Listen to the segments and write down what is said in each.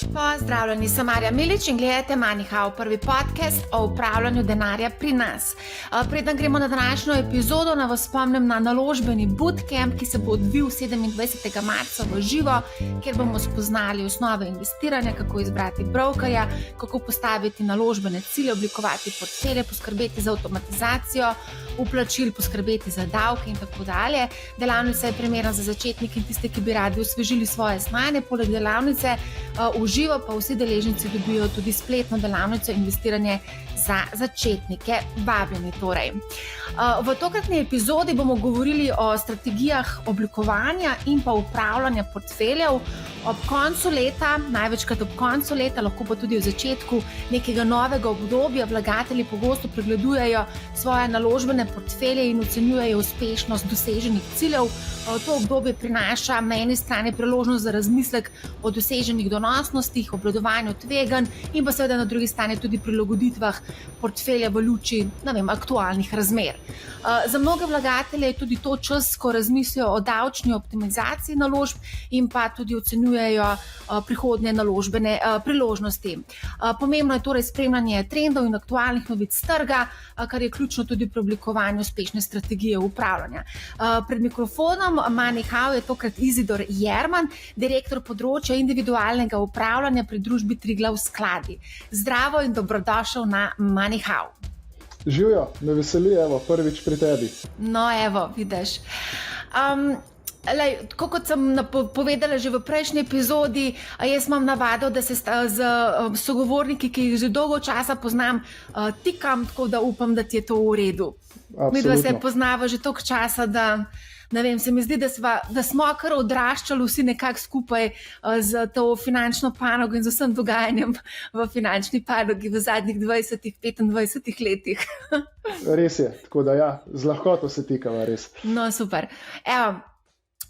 Pozdravljeni, sem Marja Milič in gledate MoneyHow, prvi podcast o upravljanju denarja pri nas. Preden gremo na današnjo epizodo, naj vas spomnim na naložbeni bootcamp, ki se bo odvil 27. marca v živo, kjer bomo spoznali osnove investiranja, kako izbrati brokerja, kako postaviti naložbene cilje, oblikovati portfelje, poskrbeti za avtomatizacijo vplačil, poskrbeti za davke in tako dalje. Delavnica je primerna za začetnike in tiste, ki bi radi osvežili svoje znanje. Poleg delavnice v živo pa vsi deležnici dobijo tudi spletno delavnico investiranje za začetnike. Vabljeni torej. V tokratni epizodi bomo govorili o strategijah oblikovanja in pa upravljanja portfeljev ob koncu leta, največkrat ob koncu leta, lahko pa tudi v začetku nekega novega obdobja. Vlagatelji pogosto pregledujejo svoje naložbene portfelje in ocenjujejo uspešnost doseženih ciljev. To obdobje prinaša na eni strani priložnost za razmislek o doseženih donosnostih, obvladovanju tveganj in pa seveda na drugi strani tudi prilagoditvah portfelja v luči, aktualnih razmer. Za mnoge vlagatelje je tudi to čas, ko razmislijo o davčni optimizaciji naložb in pa tudi ocenjujejo prihodnje naložbene priložnosti. Pomembno je torej spremljanje trendov in aktualnih novic trga, kar je ključno tudi pri oblikovanju uspešne strategije upravljanja. Pred mikrofonom MoneyHow je tokrat Izidor Jerman, direktor področja individualnega upravljanja pri družbi Triglav Skladi. Zdravo in dobrodošel na MoneyHow. Živjo, me veseli, prvič pri tebi. No, vidiš. Tako kot sem povedala že v prejšnji epizodi, jaz imam navado, da se z sogovorniki, ki jih že dolgo časa poznam, tikam, tako da upam, da ti je to v redu. Mi dva se poznava že toliko časa, da se mi zdi, da smo kar odraščali vsi nekako skupaj z to finančno panogo in z vsem dogajanjem v finančni panogi v zadnjih 20-25 letih. Res je, tako da z lahkoto se tikava, res. No, super.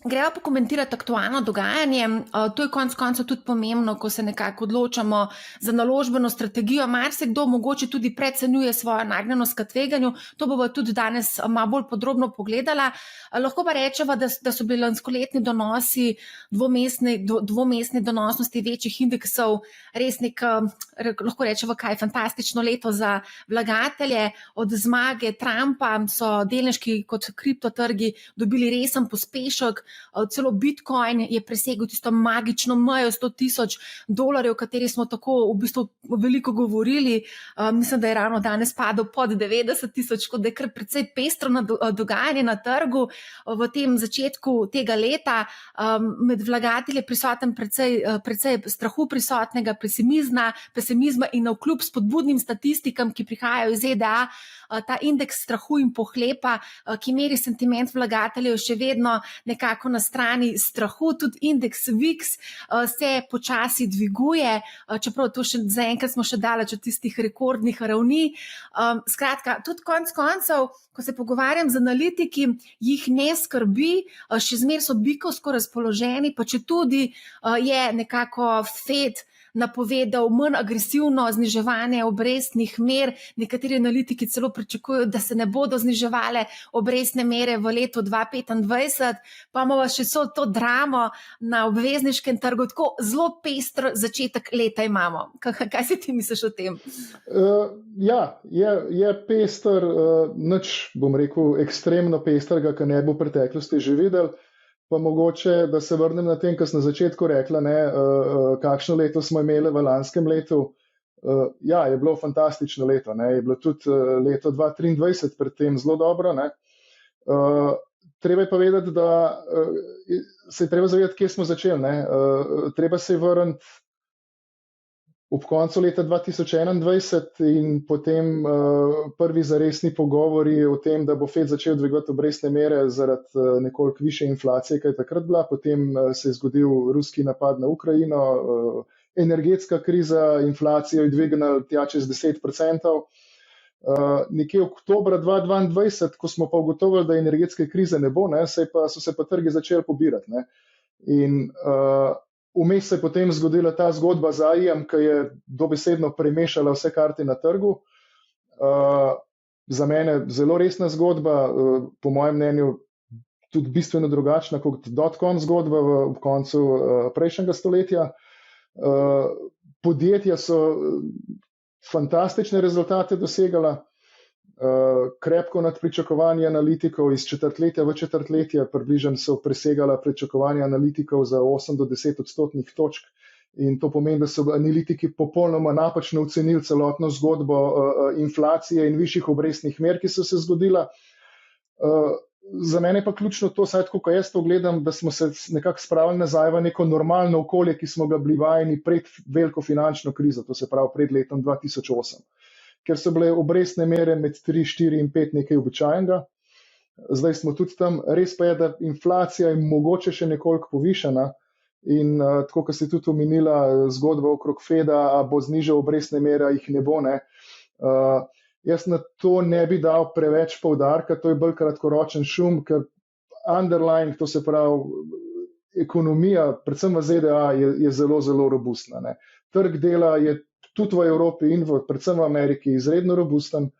Gremo pokomentirati aktualno dogajanje. To je konec koncev tudi pomembno, ko se nekako odločamo za naložbeno strategijo. Marsikdo mogoče tudi precenjuje svojo nagnjenost k tveganju. To bomo tudi danes malo bolj podrobno pogledala. Lahko pa rečemo, da so bili lanskoletni donosi, dvomestne donosnosti večjih indeksov res lahko rečemo, kaj fantastično leto za vlagatelje. Od zmage Trumpa so delniški kot kriptotrgi dobili resen pospešek. Celo Bitcoin je presegel tisto magično mejo $100,000, o kateri smo tako v bistvu veliko govorili. Mislim, da je ravno danes padel pod 90,000, kot da je kar precej pestro dogajanje na trgu v tem začetku tega leta. Med vlagatelji je prisoten precej strahu prisotnega, pesimizma in navkljub spodbudnim statistikam, ki prihajajo iz ZDA, ta indeks strahu in pohlepa, ki meri sentiment vlagateljev, še vedno nekako na strani strahu. Tudi indeks VIX se počasi dviguje, čeprav to zaenkrat smo še daleč od tistih rekordnih ravni. Skratka, tudi konec koncev, ko se pogovarjam z analitiki, jih ne skrbi, še zmeraj so bikovsko razpoloženi, pa četudi je nekako Fed napovedal manj agresivno zniževanje obrestnih mer. Nekateri analitiki celo pričakujejo, da se ne bodo zniževale obrestne mere v letu 2025, pa imamo še to dramo na obvezniškem trgu. Tako zelo pester začetek leta imamo. Kaj si ti misliš o tem? Je pester, nič, bom rekel, ekstremno pestrega, kar ne bo v preteklosti že videl. Pa mogoče, da se vrnem na tem, kar sem na začetku rekla, kakšno leto smo imeli v lanskem letu. Je bilo fantastično leto, je bilo tudi leto 2023 pred tem zelo dobro. Treba je pa vedeti, da se je treba zavedati, kje smo začeli. Treba se je vrniti ob koncu leta 2021 in potem prvi zaresni pogovori o tem, da bo Fed začel dvigovati obrestne mere zaradi nekoliko više inflacije, kaj je takrat bila. Potem se je zgodil ruski napad na Ukrajino, energetska kriza, inflacijo je dvignila tja čez 10%. Nekje oktobra 2022, ko smo pa ugotovili, da energetske krize ne bo, so se pa trgi začeli pobirati. In vmes se je potem zgodila ta zgodba z AI-jem, ki je dobesedno premešala vse karte na trgu. Za mene zelo resna zgodba, po mojem mnenju tudi bistveno drugačna kot dot-com zgodba v koncu prejšnjega stoletja. Podjetja so fantastične rezultate dosegala, krepko nad pričakovanje analitikov, iz četrtletja v četrtletje približno so presegala pričakovanja analitikov za 8 do 10 odstotnih točk. In to pomeni, da so analitiki popolnoma napačno ocenili celotno zgodbo inflacije in višjih obrestnih mer, ki so se zgodila. Za mene pa ključno to, saj tako, ko jaz to gledam, da smo se nekako spravili nazaj v neko normalno okolje, ki smo ga bili vajeni pred veliko finančno krizo, to se pravi pred letom 2008, ker so bile obrestne mere med 3, 4 in 5 nekaj običajnega. Zdaj smo tudi tam. Res pa je, da inflacija je mogoče še nekoliko povišana. In tako, kot si tudi omenila zgodbo okrog Feda, a bo znižal obrestne mere, jih ne bo, ne. Jaz na to ne bi dal preveč poudarka, to je bolj kratkoročen šum, ker underlying, to se pravi ekonomija, predvsem v ZDA, je zelo, zelo robustna, ne. Trg dela je tudi v Evropi in predvsem v Ameriki izredno robusten.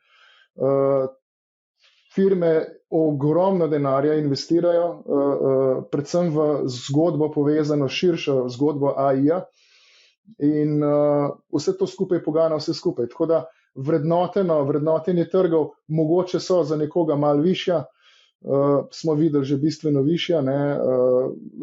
Firme ogromno denarja investirajo, predvsem v zgodbo povezano širšo zgodbo AI-ja in vse to skupaj poganja vse skupaj. Tako da vrednotenje trgov mogoče so za nekoga malo višja, smo videli že bistveno višja, ne.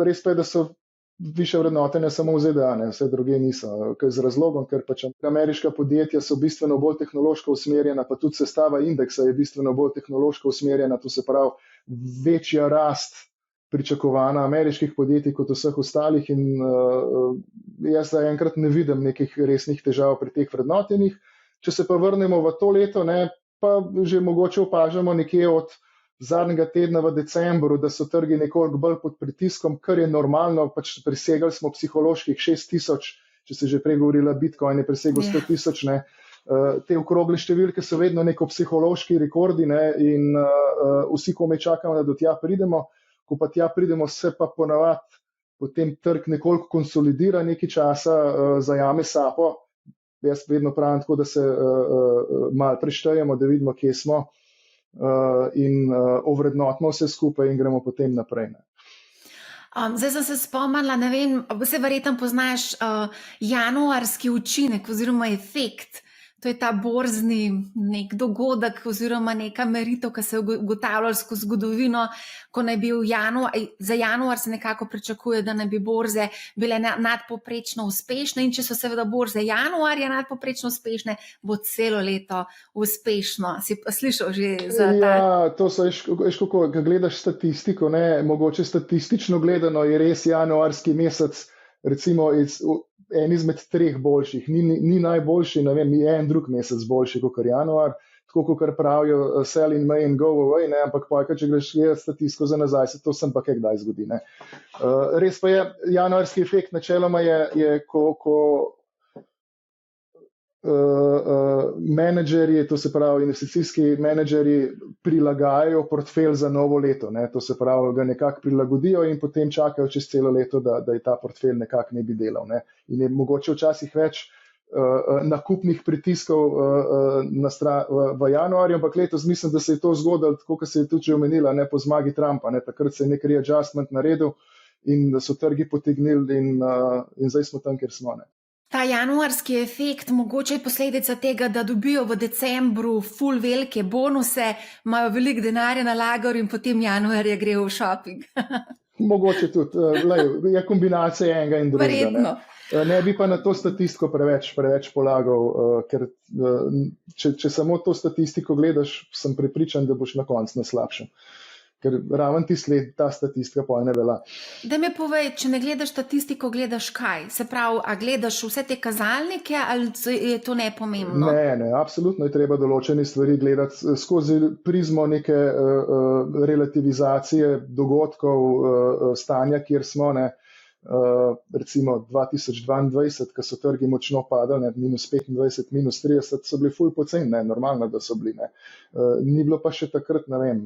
Res pa je, da so višje vrednotenja samo v ZDA, ne, vse druge niso, z razlogom, ker pač ameriška podjetja so bistveno bolj tehnološko usmerjena, pa tudi sestava indeksa je bistveno bolj tehnološko usmerjena, to se pravi večja rast pričakovana ameriških podjetij kot vseh ostalih in jaz zaenkrat ne vidim nekih resnih težav pri teh vrednotenjih. Če se pa vrnemo v to leto, ne, pa že mogoče opažamo nekje od zadnjega tedna v decembru, da so trgi nekoliko bolj pod pritiskom, kar je normalno, pač presegali smo psiholoških 6,000, če se že prej govorila, Bitcoin je presegel 100,000, ne. Te okrogle številke so vedno neko psihološki rekordi, ne, in vsi komaj čakamo, da do tja pridemo. Ko pa tja pridemo, se pa ponavadi potem trg nekoliko konsolidira nekaj časa, zajame sapo. Jaz vedno pravim tako, da se malo preštejemo, da vidimo, kje smo. In ovrednotimo vse skupaj in gremo potem naprej. Zdaj sem se spomnila, ne vem, vse verjetno poznaš januarski učinek oziroma efekt. To je ta borzni nek dogodek oziroma neka meritev, ki se je ugotavljala skozi zgodovino, ko naj bi za januar se nekako pričakuje, da naj bi borze bile nadpovprečno uspešne in če so seveda borze januarja nadpovprečno uspešne, bo celo leto uspešno. Si pa slišal že za ta? Ja, to so, ko gledaš statistiko, ne, mogoče statistično gledano je res januarski mesec, recimo en izmed 3 boljših, ni najboljši, ne vem, je en drug mesec boljši kot januar, tako kot pravijo sell in May and go away, ne, ampak če greš gledati statistiko za nazaj, se to sem pa kdaj zgodi. Ne. Res pa je, januarski efekt načeloma je ko menedžerji, to se pravi investicijski menedžerji prilagajajo portfelj za novo leto, ne, to se pravi, ga nekako prilagodijo in potem čakajo čez celo leto, da je ta portfelj nekako ne bi delal. Ne. In je mogoče včasih več nakupnih pritiskov v januarju, ampak letos mislim, da se je to zgodilo, tako kot se je tudi omenila, ne, po zmagi Trumpa, ne, takrat se je nek readjustment naredil in da so trgi potegnili in zdaj smo tam, kjer smo. Ne. Ta januarski efekt mogoče je posledica tega, da dobijo v decembru ful velike bonuse, imajo veliko denarja na lagerju in potem januarja grejo v shopping. Mogoče tudi, je kombinacija enega in drugega. Verjetno. Ne bi pa na to statistiko preveč polagal, ker če samo to statistiko gledaš, sem prepričan, da boš na koncu na slabšem. Ker raven ta statistika pa ne velja. Da mi povej, če ne gledaš statistiko, gledaš kaj? Se pravi, a gledaš vse te kazalnike ali je to nepomembno? Ne, absolutno je treba določene stvari gledati skozi prizmo neke relativizacije dogodkov, stanja, kjer smo, ne. Recimo 2022, ko so trgi močno padali, -25, -30, so bili ful poceni, ne, normalno, da so bili. Ne. Ni bilo pa še takrat, ne vem,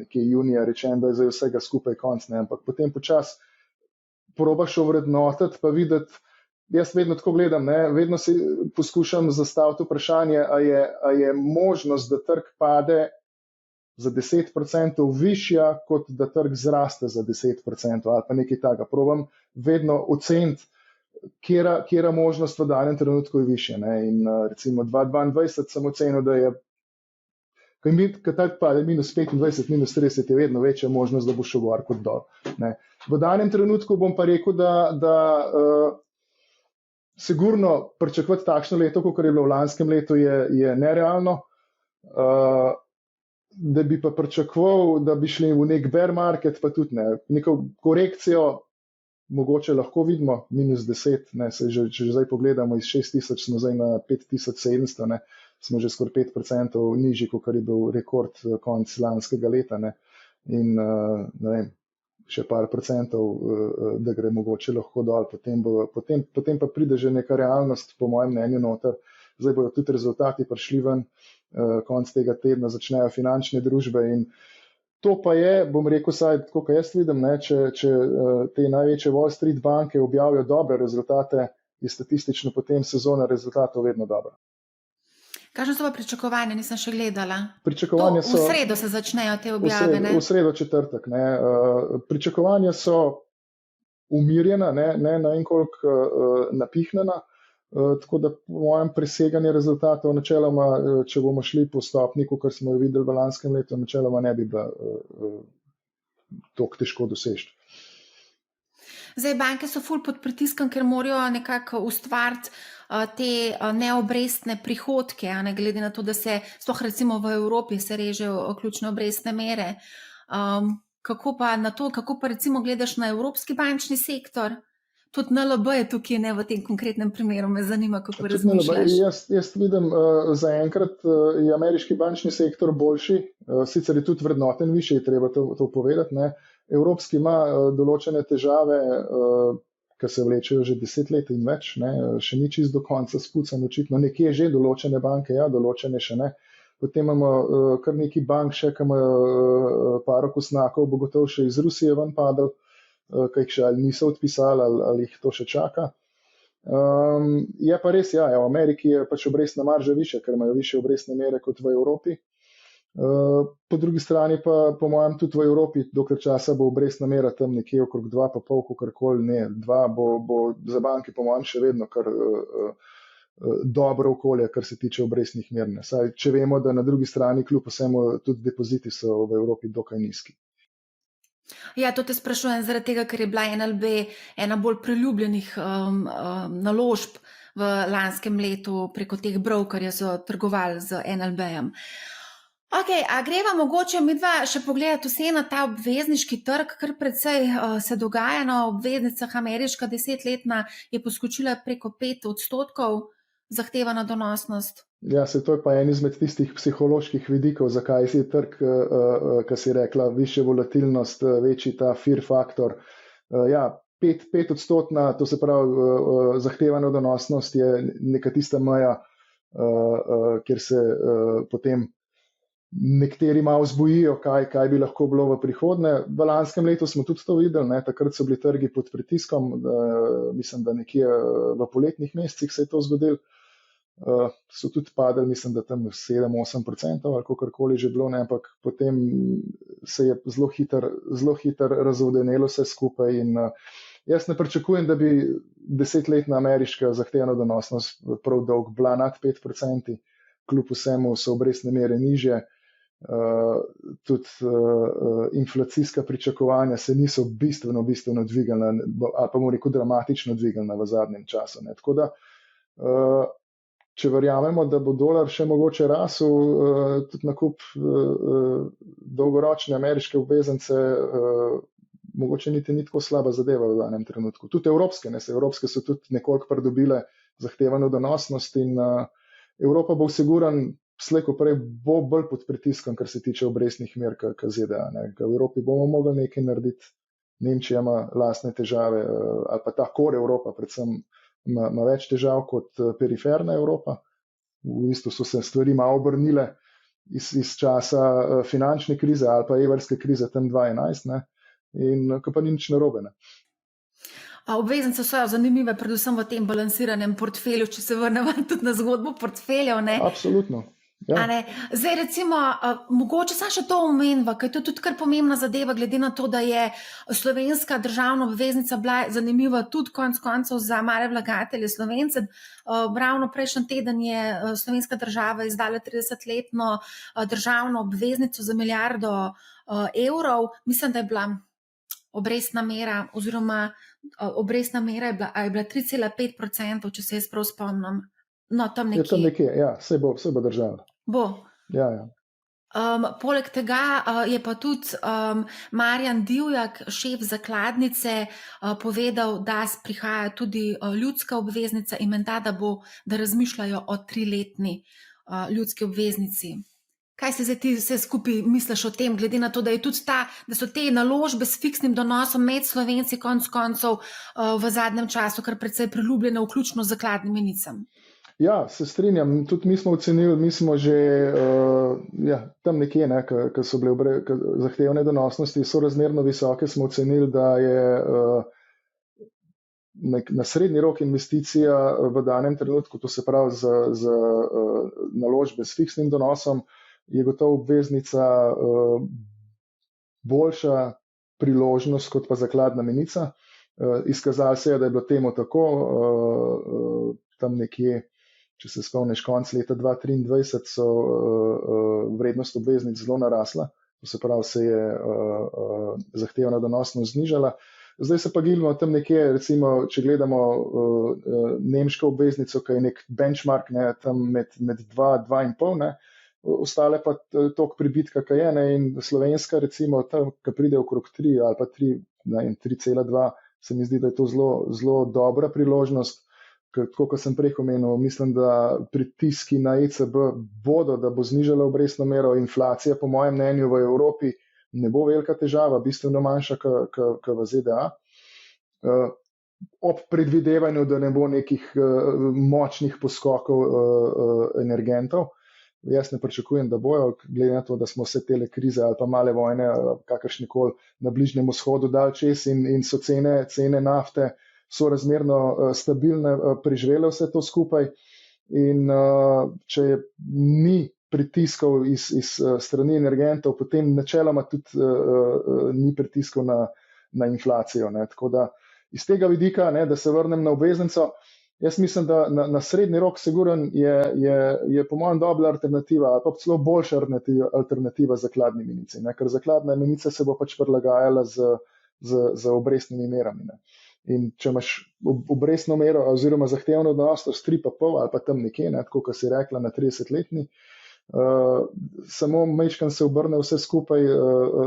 nekje junija rečeno, da je zdaj vsega skupaj konc, ne, ampak potem počas probaš ovrednotiti pa videti, jaz vedno tako gledam, ne, vedno si poskušam zastaviti vprašanje, a je možnost, da trg pade za 10% višja, kot da trg zraste za 10% ali pa nekaj takega. Probam vedno oceniti kjera možnost v danem trenutku je više. Ne? In recimo 2022 sem ocenil, da je, ko tak pade minus 25, minus 30, je vedno večja možnost, da bo šel gor kot dol. Ne? V danem trenutku bom pa rekel, da sigurno pričakovati takšno leto, kot je bilo v lanskem letu, je nerealno. Da bi pa pričakoval, da bi šli v nek bear market, pa tudi ne. Neko korekcijo mogoče lahko vidimo, minus 10, ne, če zdaj pogledamo iz 6000, smo zdaj na 5700, ne, smo že skoraj 5% nižji, kot je bil rekord konc lanskega leta, ne, in ne vem, še par procentov, da gre mogoče lahko dol, potem pa pride že neka realnost, po mojem mnenju, noter. Zdaj bodo tudi rezultati prišli ven, konc tega tedna začnejo finančne družbe in to pa je, bom rekel, saj, tako kot jaz vidim, ne, če te največje Wall Street banke objavijo dobre rezultate, je statistično potem sezona rezultatov vedno dobra. Kakšne so pa pričakovanja, nisem še gledala. Pričakovanja so, v sredo se začnejo te objave, ne? V sredo, četrtek. Ne. Pričakovanja so umirjena, ne naenkrat napihnjena, tako da po mojem preseganje rezultatov načeloma, če bomo šli po stopniku, kar smo videli v lanskem letu, načeloma ne bi bila toliko težko doseči. Zdaj, banke so ful pod pritiskom, ker morajo nekako ustvariti te neobrestne prihodke, ne glede na to, da se, sploh recimo v Evropi se režejo ključne obrestne mere. Kako pa na to, kako pa recimo gledaš na evropski bančni sektor? Tudi NLB je tukaj, ne, v tem konkretnem primeru, me zanima, kako razmišljaš. Jaz vidim, zaenkrat je ameriški bančni sektor boljši, sicer je tudi vrednoten više, je treba to povedati, ne. Evropski ima določene težave, ki se vlečejo že 10 let in več, ne, še ni čisto do konca spucan, očitno nekje že določene banke, ja, določene še ne. Potem imamo kar neki bank še, ki imajo par okosnjakov, bo gotovo še iz Rusije ven padel, ki jih še ali niso odpisali, ali jih to še čaka. Je pa res, ja, v Ameriki je pač obrestna marža više, ker imajo više obrestne mere kot v Evropi. Po drugi strani pa, po mojem, tudi v Evropi, dokler časa bo obrestna mera tam nekje okrog 2,5, kakorkoli, ne, 2 bo za banke, po mojem, še vedno kar dobro okolje, kar se tiče obrestnih mer. Saj, če vemo, da na drugi strani kljub vsemu tudi depoziti so v Evropi dokaj nizki. Ja, to te sprašujem zaradi tega, ker je bila NLB ena bolj priljubljenih naložb v lanskem letu preko teh brokerjev so trgovali z NLB-jem. Ok, a greva mogoče midva še pogledati vse na ta obvezniški trg, kar precej se dogaja na obveznicah. Ameriška 10-letna je poskočila preko 5%, zahtevana donosnost. Ja, se to je pa en izmed tistih psiholoških vidikov, zakaj si trg, ki si rekla, više volatilnost, večji ta fear faktor. Ja, 5%, to se pravi, zahtevana donosnost je neka tista meja, kjer se potem nekateri malo zbojijo, kaj bi lahko bilo v prihodnje. V lanskem letu smo tudi to videli, ne? Takrat so bili trgi pod pritiskom, mislim, da nekje v poletnih mesecih se je to zgodilo. So tudi padali, mislim, da tam 7-8% ali kakorkoli že bilo, ne? Ampak potem se je zelo hitro razvodenelo vse skupaj in jaz ne pričakujem, da bi 10-letna ameriška zahtevana donosnost prav dolg bila nad 5%, kljub vsemu so obrestne mere nižje. Tudi inflacijska pričakovanja se niso bistveno dvignila, ali pa moram reči dramatično dvignila v zadnjem času. Ne. Tako da, če verjamemo, da bo dolar še mogoče rasel, tudi nakup dolgoročne ameriške obveznice, mogoče niti ni tako slaba zadeva v danem trenutku. Tudi evropske, ne, evropske so tudi nekoliko pridobile zahtevano donosnost in Evropa bo siguran, slej ko prej bo bolj pod pritiskom, kar se tiče obrestnih mer, kot ZDA. Ne. V Evropi bomo mogli nekaj narediti. Nemčija ima lastne težave, ali pa ta core Evropa predvsem ima več težav kot periferna Evropa. V bistvu so se stvari malo obrnile iz časa finančne krize ali pa evrske krize tam 2011, ne. In ko pa ni nič narobe. Ne. Obveznice so zanimive, predvsem v tem balansiranem portfelju, če se vrnemo tudi na zgodbo portfeljev. Ne? Absolutno. Ja. Zdaj, recimo, mogoče samo še to omenva, ker je to tudi kar pomembna zadeva, glede na to, da je slovenska državna obveznica bila zanimiva tudi konec koncev za male vlagatelje Slovence. Ravno prejšnji teden je slovenska država izdala 30-letno državno obveznico za milijardo evrov. Mislim, da je bila obrestna mera, oziroma obrestna mera je bila 3,5%, če se jaz prav spomnim. No, tam nekje. Je tam nekje, ja, vse bo država. Bo. Ja. Poleg tega je pa tudi Marjan Divjak, šef zakladnice, povedal, da prihaja tudi ljudska obveznica in menda, da razmišljajo o 3-letni ljudski obveznici. Kaj se zdaj ti vse skupaj misliš o tem, glede na to, da so te naložbe s fiksnim donosom med Slovenci konec koncev v zadnjem času kar precej priljubljene, vključno z zakladnim menicam? Ja, se strinjam. Tudi mi smo ocenili, mi smo že tam nekje, ko so bile zahtevne donosnosti sorazmerno visoke, smo ocenili, da je na srednji rok investicija v danem trenutku, to se pravi za naložbe s fiksnim donosom, je gotovo obveznica boljša priložnost kot pa zakladna menica. Izkazalo se je, da je bilo temu tako, tam nekje, če se spomniš, konc leta 2023 so vrednost obveznic zelo narasla, to se pravi, se je zahtevna donosnost znižala. Zdaj se pa gibamo tam nekje, recimo, če gledamo nemško obveznico, ki je nek benchmark, tam med 2,5, ostale pa toliko pribitka, kaj je, in slovenska, recimo, tam, ki pride okrog 3 ali pa 3,2, se mi zdi, da je to zelo dobra priložnost. Tako, kot sem prej omenil, mislim, da pritiski na ECB bodo, da bo znižala obrestno mero. Inflacija, po mojem mnenju, v Evropi ne bo velika težava, bistveno manjša kot v ZDA. Ob predvidevanju, da ne bo nekih močnih poskokov energentov. Jaz ne pričakujem, da bojo, glede na to, da smo vse tele krize ali pa male vojne, kakršnikoli na Bližnjem vzhodu dal čez in so cene nafte sorazmerno stabilne, preživele vse to skupaj. In če ni pritiskov iz strani energentov, potem načeloma tudi ni pritiskov na inflacijo. Tako da iz tega vidika, da se vrnem na obveznico, jaz mislim, da na srednji rok siguren je po mojem dobra alternativa, ali pa celo boljša alternativa zakladni menici, ker zakladna menica se bo pač prilagajala z obrestnimi merami. In če imaš obrestno mero oziroma zahtevno donosnost 3,5 ali pa tam nekje, tako kot si rekla, na 30-letni, samo majčkan se obrne vse skupaj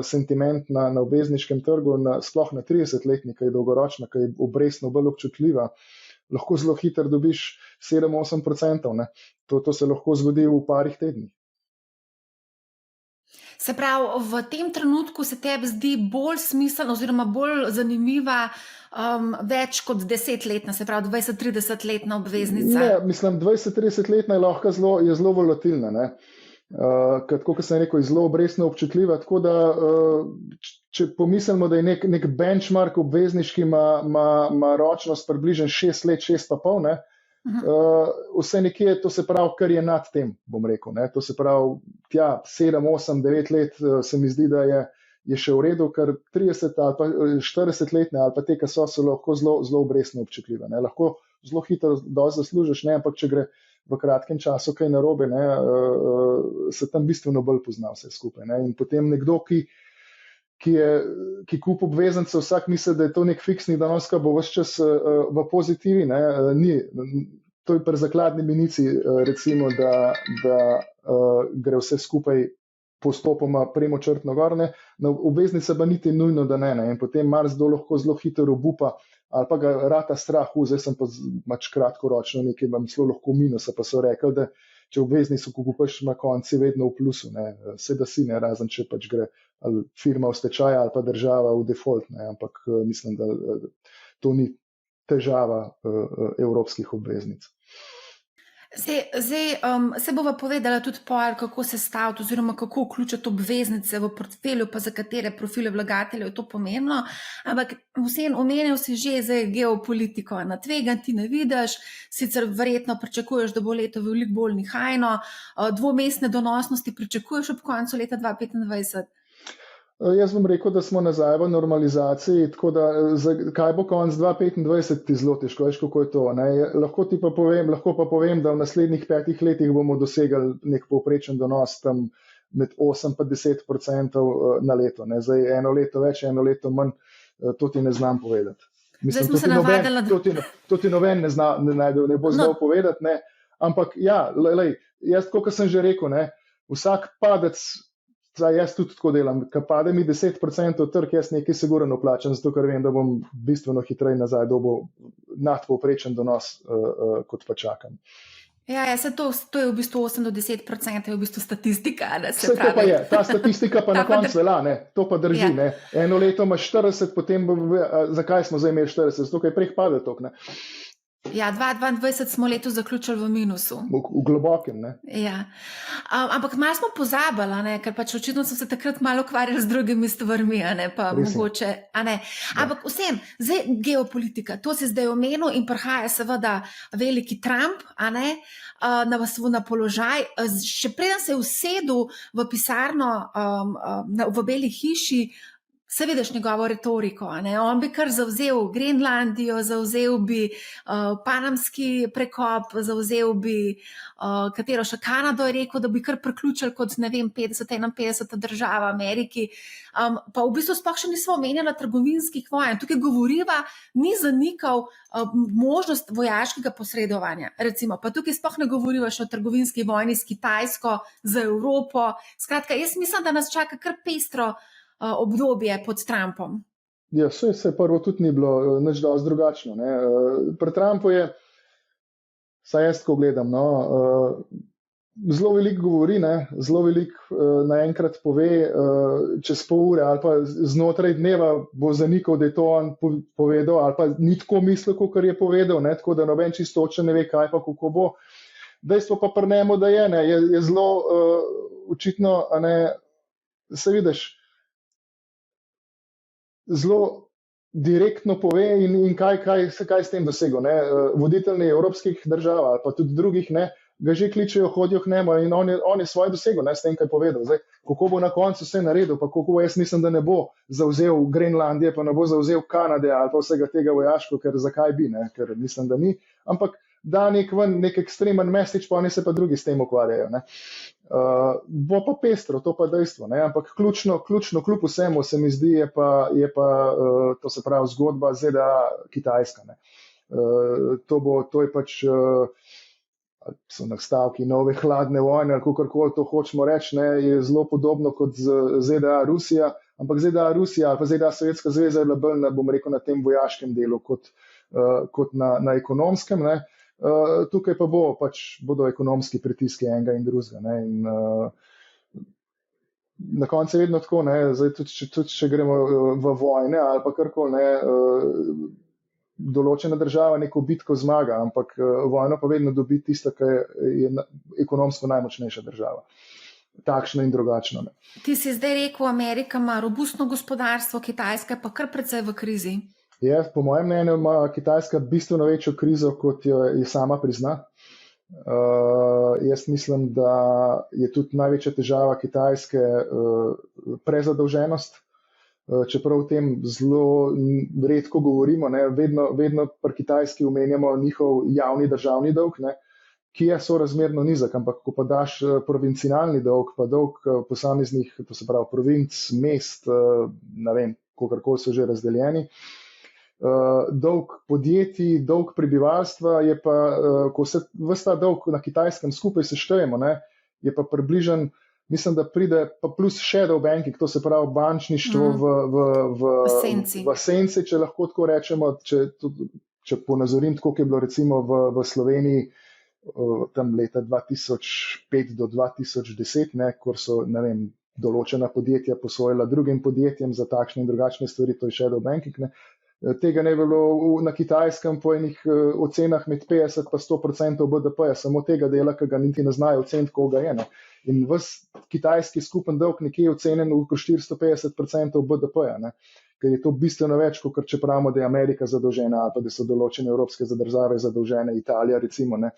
sentiment na obvezniškem trgu, sploh na 30-letni, ki je dolgoročna, ki je obrestno bolj občutljiva, lahko zelo hitro dobiš 7-8%. To se lahko zgodi v parih tednih. Se pravi, v tem trenutku se tebi zdi bolj smiselno oziroma bolj zanimiva več kot 10-letna, se pravi 20-30-letna obveznica? Ne, mislim, 20-30-letna je zelo volatilna. Kot sem rekel, je zelo obrestno občutljiva, tako da če pomislimo, da je nek benchmark obvezniški ima ročnost približno 6 let, 6,5, vse nekje, to se pravi, kar je nad tem, bom rekel. To se pravi, 7, 8, 9 let se mi zdi, da je še v redu, ker 30 ali pa 40-letne ali pa te, ki so lahko zelo obrestno občutljive. Lahko zelo hitro dosti zaslužiš, ampak če gre v kratkem času kaj narobe, se tam bistveno bolj pozna vse skupaj. In potem nekdo, ki kupi obveznice, vsak misli, da je to nek fiksni donos, ki bo ves čas v pozitivi. Ni. To je pri zakladni menici, recimo, da gre vse skupaj postopoma premočrtno gor. Na obveznice pa niti nujno, da ne. In potem marsikdo lahko zelo hitro obupa ali pa ga rata strah, zdaj sem pa mač kratkoročno nekaj, imam celo lahko minus, pa so rekli, da če obveznico kupiš na konci vedno v plusu, vse da si, razen če pač gre ali firma v stečaj ali pa država v default, ampak mislim, da to ni težava evropskih obveznic. Se bova povedala tudi kako se staviti oziroma kako vključiti obveznice v portfelju, pa za katere profile vlagateljev je to pomembno. Ampak vseeno omenil si že zdaj geopolitiko. Na tvega ti ne vidiš, sicer verjetno pričakuješ, da bo leto veliko bolj nihajno, dvomestne donosnosti pričakuješ ob koncu leta 2025. Jaz bom rekel, da smo nazaj v normalizaciji, tako da kaj bo konc 2025 ti zelo težko, veš kako je to. Ne? Lahko pa povem, da v naslednjih 5 letih bomo dosegli nek povprečen donos tam med 8 in 10% na leto. Ne? Zdaj eno leto več, eno leto manj, to ti ne znam povedati. Mislim, to ti noben ne bo znal povedati. Ne? Ampak ja, jaz, kot sem že rekel, ne? Vsak padec, jaz tudi tako delam, ko pade mi 10% trg, jaz nekaj sigurno plačam, zato ker vem, da bom bistveno hitreje nazaj dobil nadpovprečen donos, kot pa čakam. Ja, to je v bistvu 8 do 10%, je v bistvu statistika. Vse to pa je, ta statistika pa na koncu vela, to pa drži. Ja. Eno leto imaš 40, potem zakaj smo zdaj imeli 40, zato kaj prej pade toliko. Ja, 2022 smo letos zaključili v minusu. V globokem, ne? Ja. Ampak malo smo pozabili, ker pač očitno sem se takrat malo ukvarjala z drugimi stvarmi, pa mogoče, Ampak vsem, zdaj geopolitika, to si zdaj omenil in prihaja seveda veliki Trump, na položaj. Še preden se je usedel v pisarno v Beli hiši, se vidiš njegovo retoriko. On bi kar zavzel Grenlandijo, zavzel bi Panamski prekop, zavzel bi katero še Kanado, je rekel, da bi kar priključili kot 51 država Ameriki. Pa v bistvu sploh še nismo omenjali trgovinskih vojen. Tukaj govoriva, ni zanikal možnost vojaškega posredovanja. Recimo, pa tukaj sploh ne govoriva še o trgovinski vojni s Kitajsko, za Evropo. Skratka, jaz mislim, da nas čaka kar pestro obdobje pod Trumpom. Ja, vse prvo tudi ni bilo nič dosti drugačno. Pri Trumpu je, saj jaz tako gledam, zelo veliko govori, zelo veliko naenkrat pove, čez pol ure ali pa znotraj dneva bo zanikal, da je to on povedal, ali pa ni tako mislil, kot je povedal, tako da noben čisto točno ne ve, kaj pa kako bo. Dejstvo pa pri njemu, da je zelo očitno, se vidiš, zelo direktno pove in kaj s tem dosegel. Voditelji evropskih držav ali pa tudi drugih ga že kličejo, hodijo k njemu in on je svoje dosegel s tem, kaj je povedal. Zdaj, kako bo na koncu vse naredil, pa kako jaz mislim, da ne bo zavzel Grenlandije, pa ne bo zavzel Kanade ali pa vsega tega vojaško, ker zakaj bi, ker mislim, da ni. Ampak da nek ekstremen message, pa oni se pa drugi s tem ukvarjajo. Bo pa pestro, to pa dejstvo. Ampak ključno kljub vsemu se mi zdi, je pa to se pravi zgodba ZDA-Kitajska. To je pač so nastavki nove hladne vojne, ali kakorkoli to hočemo reči, je zelo podobno kot z ZDA-Rusija, ampak ZDA-Rusija ali pa ZDA-Sovjetska zveza je bila bolj, bom rekel, na tem vojaškem delu kot na ekonomskem. Tukaj pa bodo ekonomski pritiski enega in drugega. Na koncu je vedno tako, zdaj tudi če gremo v vojne ali pa karkoli, določena država neko bitko zmaga, ampak vojno pa vedno dobi tista, ki je ekonomsko najmočnejša država. Takšno in drugačno. Ti si zdaj rekel, Amerika ima robustno gospodarstvo, Kitajska pa kar precej v krizi. Po mojem mnenju ima Kitajska bistveno večjo krizo, kot jo je sama prizna. Jaz mislim, da je tudi največja težava Kitajske prezadolženost, čeprav o tem zelo redko govorimo. Vedno pri Kitajski omenjamo njihov javni državni dolg, ki je sorazmerno nizek, ampak ko pa daš provincialni dolg, pa dolg posameznih, to se pravi provinc, mest, ne vem, kakorkoli so že razdeljeni, dolg podjetij, dolg prebivalstva je pa, ko se ves ta dolg na Kitajskem skupaj seštejemo, je pa približen, mislim, da pride pa plus shadow banking, to se pravi bančništvo v senci, če lahko tako rečemo, če ponazorim, tako je bilo recimo v Sloveniji tam leta 2005 do 2010, ko so, ne vem, določena podjetja posojala drugim podjetjem za takšne in drugačne stvari, to je shadow banking. Tega ne bi bilo na Kitajskem po enih ocenah med 50 pa 100% BDP-ja, samo tega dela, ki ga niti ne znajo oceniti, koga je. Ne. In ves kitajski skupen dolg nekje je ocenjen v 450% BDP-ja, ne. Ker je to bistveno več, kot če pravimo, da je Amerika zadolžena ali pa da so določene evropske države zadolžene, Italija recimo. Ne.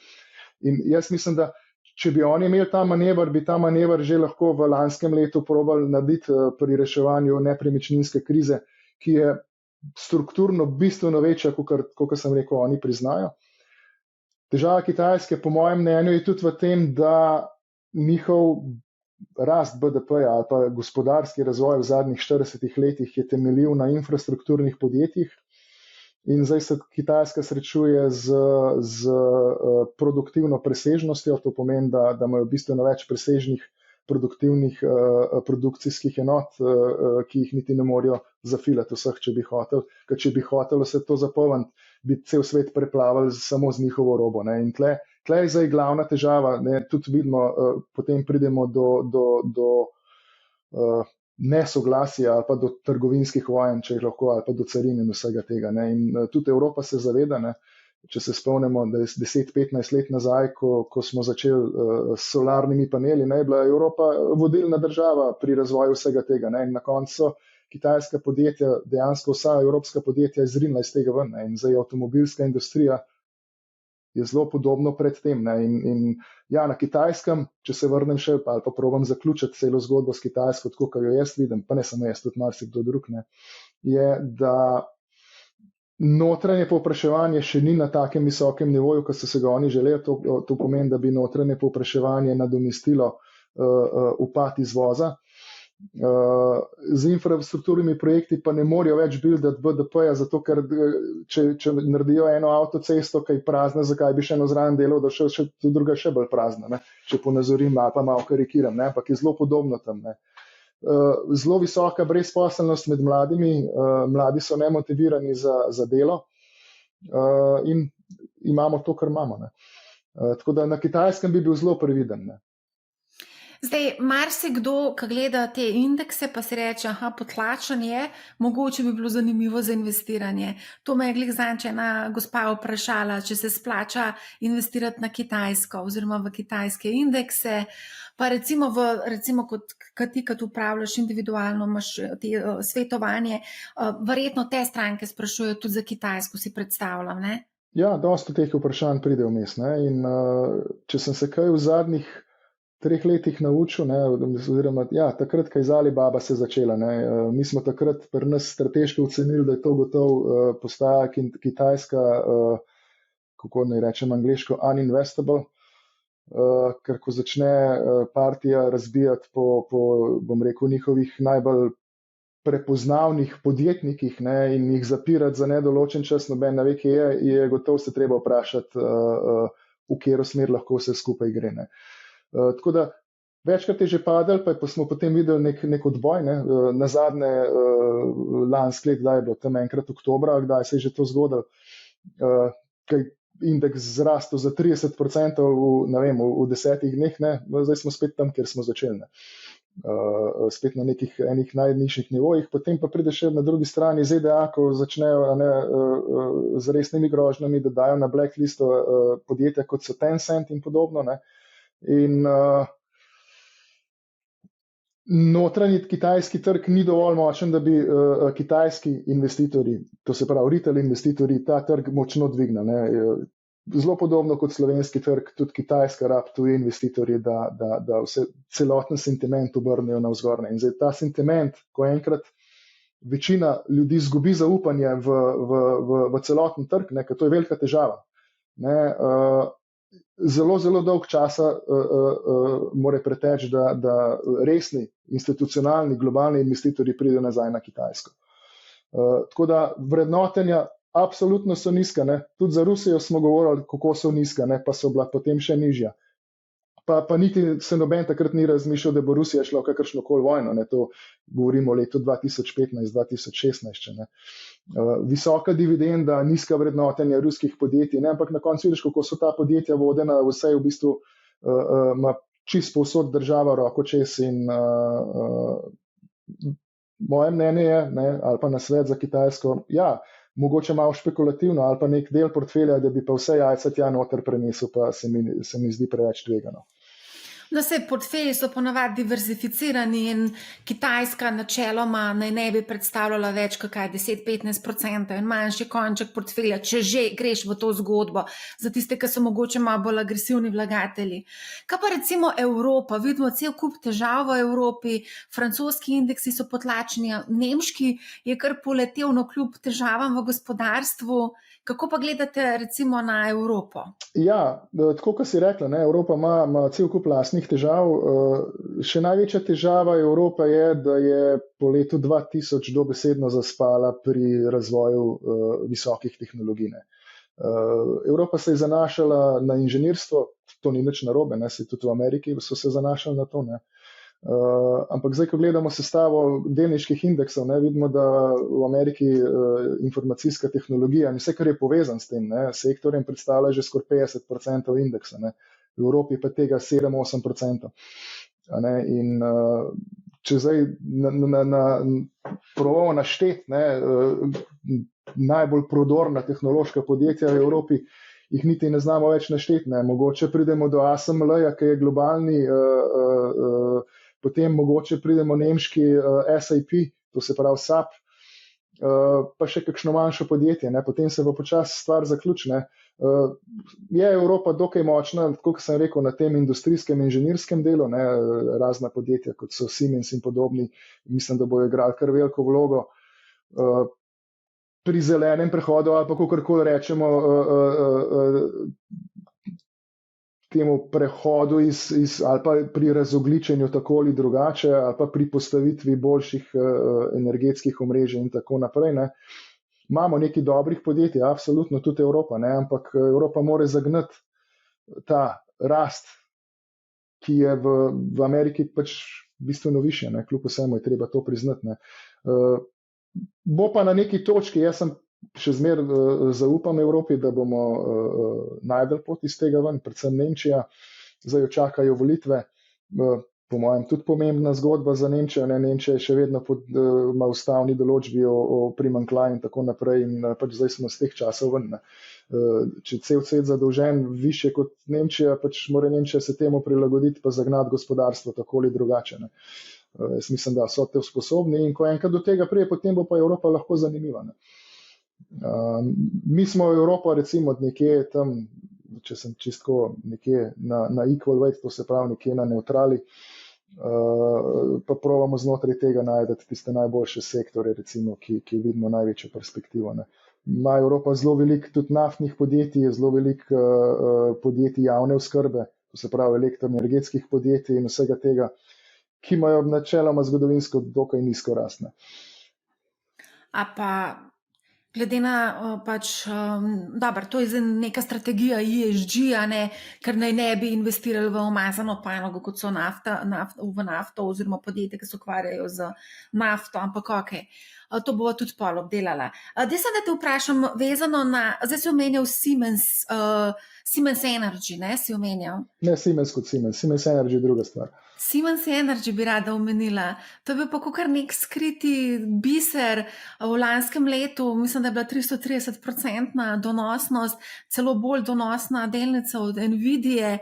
In jaz mislim, da če bi oni imeli ta manever, bi ta manever že lahko v lanskem letu probali narediti pri reševanju nepremičninske krize, ki je strukturno bistveno večja, kot sem rekel, oni priznajo. Težava Kitajske, po mojem mnenju, je tudi v tem, da njihov rast BDP-ja ali pa gospodarski razvoj v zadnjih 40 letih je temeljil na infrastrukturnih podjetjih in zdaj se Kitajska srečuje z produktivno presežnostjo, to pomeni, da imajo bistveno več presežnih produktivnih produkcijskih enot, ki jih niti ne morejo zafilati vseh, če bi hotel. Ker če bi hotel vse to zapolniti, bi cel svet preplavili samo z njihovo robo. Ne. In tle je zdaj glavna težava, ne, tudi vidimo, potem pridemo do nesoglasja ali pa do trgovinskih vojen, če jih lahko, ali pa do carin in vsega tega. Ne. In tudi Evropa se zaveda, ne, če se spomnimo, da je 10-15 let nazaj, ko smo začeli s solarnimi paneli, ne, je bila Evropa vodilna država pri razvoju vsega tega. Ne. In na koncu kitajska podjetja, dejansko vsa evropska podjetja izrinila iz tega ven. Ne. In zdaj avtomobilska industrija je zelo podobno pred tem. Ne. In ja, na Kitajskem, če se vrnem še, ali pa probam zaključiti celo zgodbo s Kitajsko, tako kot jo jaz vidim, pa ne samo jaz, tudi marsikdo drug, ne, je, da notranje povpraševanje še ni na takem visokem nivoju, kot so se ga oni želeli. To pomeni, da bi notranje povpraševanje nadomestilo upad izvoza. Z infrastrukturnimi projekti pa ne morejo več buildati BDP-ja, zato ker če naredijo eno avtocesto, ki je prazna, zakaj bi še eno zraven delal, da še druga še bolj prazna, ne? Če ponazorim ali pa malo karikiram, ne? Ampak je zelo podobno tam. Ne? Zelo visoka brezposelnost med mladimi, mladi so nemotivirani za delo in imamo to, kar imamo. Ne? Tako da na Kitajskem bi bil zelo previden. Ne? Zdaj, marsikdo, ki gleda te indekse, pa si reče, potlačen je, mogoče bi bilo zanimivo za investiranje. To me je glih zadnjič ena gospa vprašala, če se splača investirati na Kitajsko oziroma v kitajske indekse, pa recimo kot ti, ki tu upravljaš individualno, imaš svetovanje, verjetno te stranke sprašujejo tudi za Kitajsko, si predstavljam, ne? Ja, dosti teh vprašanj pride vmes, ne, in če sem se kaj v zadnjih 3 letih naučil, ne, oziroma ja, takrat, ko je z Alibaba se začela. Ne, mi smo takrat pri nas strateško ocenili, da je to gotovo postaja Kitajska, kako naj rečem angleško, uninvestable, ker ko začne partija razbijati po bom rekel, njihovih najbolj prepoznavnih podjetnikih, ne, in jih zapirati za nedoločen čas, noben ne ve, kje je gotovo se treba vprašati, v katero smer lahko vse skupaj gre. Ne. Tako da večkrat je že padel, pa smo potem videli nek odboj, ne, nazadnje lansko let, kdaj je bilo tam enkrat oktobra, kdaj se je že to zgodilo, kaj indeks zrastel za 30% v 10 dneh, ne, zdaj smo spet tam, kjer smo začeli. Ne. Spet na nekih enih najnižjih nivojih, potem pa pride še na drugi strani ZDA, ko začnejo z resnimi grožnjami, da dajo na blacklisto podjetja, kot so Tencent in podobno, ne. In notranji kitajski trg ni dovolj močen, da bi kitajski investitorji, to se pravi retail investitorji, ta trg močno dvignili. Zelo podobno kot slovenski trg, tudi Kitajska rab tuji investitorji, da vse celoten sentiment obrnejo navzgor. In zdaj ta sentiment, ko enkrat večina ljudi izgubi zaupanje v celoten trg, ne, ker to je velika težava. Ne, zelo dolg časa mora preteči, da resni institucionalni globalni investitorji pridejo nazaj na Kitajsko. Tako da vrednotenja absolutno so nizka. Ne. Tudi za Rusijo smo govorili, kako so nizka, ne, pa so bila potem še nižja. Pa niti se noben takrat ni razmišljal, da bo Rusija šla v kakršnokoli vojno. Ne. To govorimo o letu 2015-2016. Ne. Visoka dividenda, nizka vrednotenja ruskih podjetij, ne, ampak na koncu vidiš, kako so ta podjetja vodena, vse v bistvu ima čisto povsod država roko čez in moje mnenje je, ne, ali pa nasvet za Kitajsko, ja, mogoče malo špekulativno, ali pa nek del portfelja, da bi pa vse jajca tja noter prenesel, pa se mi zdi preveč tvegano. No, se portfelji so ponavadi diverzificirani in Kitajska načeloma naj ne bi predstavljala več kot 10-15% in manjši konček portfelja, če že greš v to zgodbo, za tiste, ki so mogoče malo bolj agresivni vlagatelji. Kaj pa recimo Evropa? Vidimo cel kup težav v Evropi, francoski indeksi so potlačeni, nemški je kar poletel, no, kljub težavam v gospodarstvu. Kako pa gledate recimo na Evropo? Ja, tako kot si rekla, ne, Evropa ima cel kup lastnih težav. Še največja težava Evrope je, da je po letu 2000 dobesedno zaspala pri razvoju visokih tehnologij. Evropa se je zanašala na inženirstvo, to ni nič narobe, ne, se tudi v Ameriki so se zanašali na to, ne. Ampak zdaj, ko gledamo sestavo delniških indeksov, ne, vidimo, da v Ameriki informacijska tehnologija in vse, kar je povezan s tem, ne, sektorjem, predstavlja že skoraj 50% indeksa, ne. V Evropi pa tega 7-8%. Ne, in če zdaj probamo našteti, ne, najbolj prodorna tehnološka podjetja v Evropi, jih niti ne znamo več našteti. Ne. Mogoče pridemo do ASML-ja, ki je globalni, potem mogoče pridemo nemški SAP, to se pravi SAP, pa še kakšno manjšo podjetje, ne. Potem se bo počasi stvar zaključi. Je Evropa dokaj močna, kot sem rekel, na tem industrijskem inženirskem delu, ne, razna podjetja, kot so Siemens in podobni, mislim, da bojo igrali kar veliko vlogo. Pri zelenem prehodu, ali pa kakorkoli rečemo, temu prehodu ali pa pri razogličenju tako ali drugače, ali pa pri postavitvi boljših energetskih omrežij in tako naprej, ne. Imamo nekaj dobrih podjetij, absolutno tudi Evropa, ne, ampak Evropa mora zagnati ta rast, ki je v Ameriki pač bistveno višja, ne, kljub vsemu je treba to priznati, ne. Bo pa na neki točki, jaz sem še zmeraj zaupam Evropi, da bomo najdli pot iz tega ven, predvsem Nemčija, zdaj jo čakajo volitve, po mojem tudi pomembna zgodba za Nemčijo, ne, Nemčija je še vedno ima ustavni določbi o primanjkljaju in tako naprej in pač zdaj smo z teh časov ven, ne. Če cel svet zadolžen više kot Nemčija, pač mora Nemčija se temu prilagoditi pa zagnati gospodarstvo tako ali drugače, ne. Jaz mislim, da so te sposobni in ko enkrat do tega prije, potem bo pa Evropa lahko zanimiva, ne. Mi smo v Evropo recimo nekje tam, če sem čistko nekje na equal weight, to se pravi nekje na neutrali, pa probamo znotraj tega najdeti tiste najboljše sektore, recimo, ki vidimo največjo perspektivo, ne. Ima Evropa zelo veliko tudi naftnih podjetij, zelo veliko podjetij javne oskrbe, to se pravi elektroenergetskih podjetij in vsega tega, ki imajo načeloma zgodovinsko dokaj nizko rast, ne. A pa glede na pač, dobro, to je zdaj neka strategija ESG, a ne, ker naj ne bi investirali v umazano panogo, kot so v nafto oziroma podjetja, ki se ukvarjajo z nafto, ampak okej. To bo tudi pol obdelala. Zdaj se da te vprašam, vezano na, zdaj si omenjal Siemens Energy, ne, si omenjal? Ne Siemens kot Siemens, Siemens Energy je druga stvar. Siemens Energy bi rada omenila. To je bil pa kakor nek skriti biser v lanskem letu, mislim, da je bila 330% donosnost, celo bolj donosna delnica od Nvidije.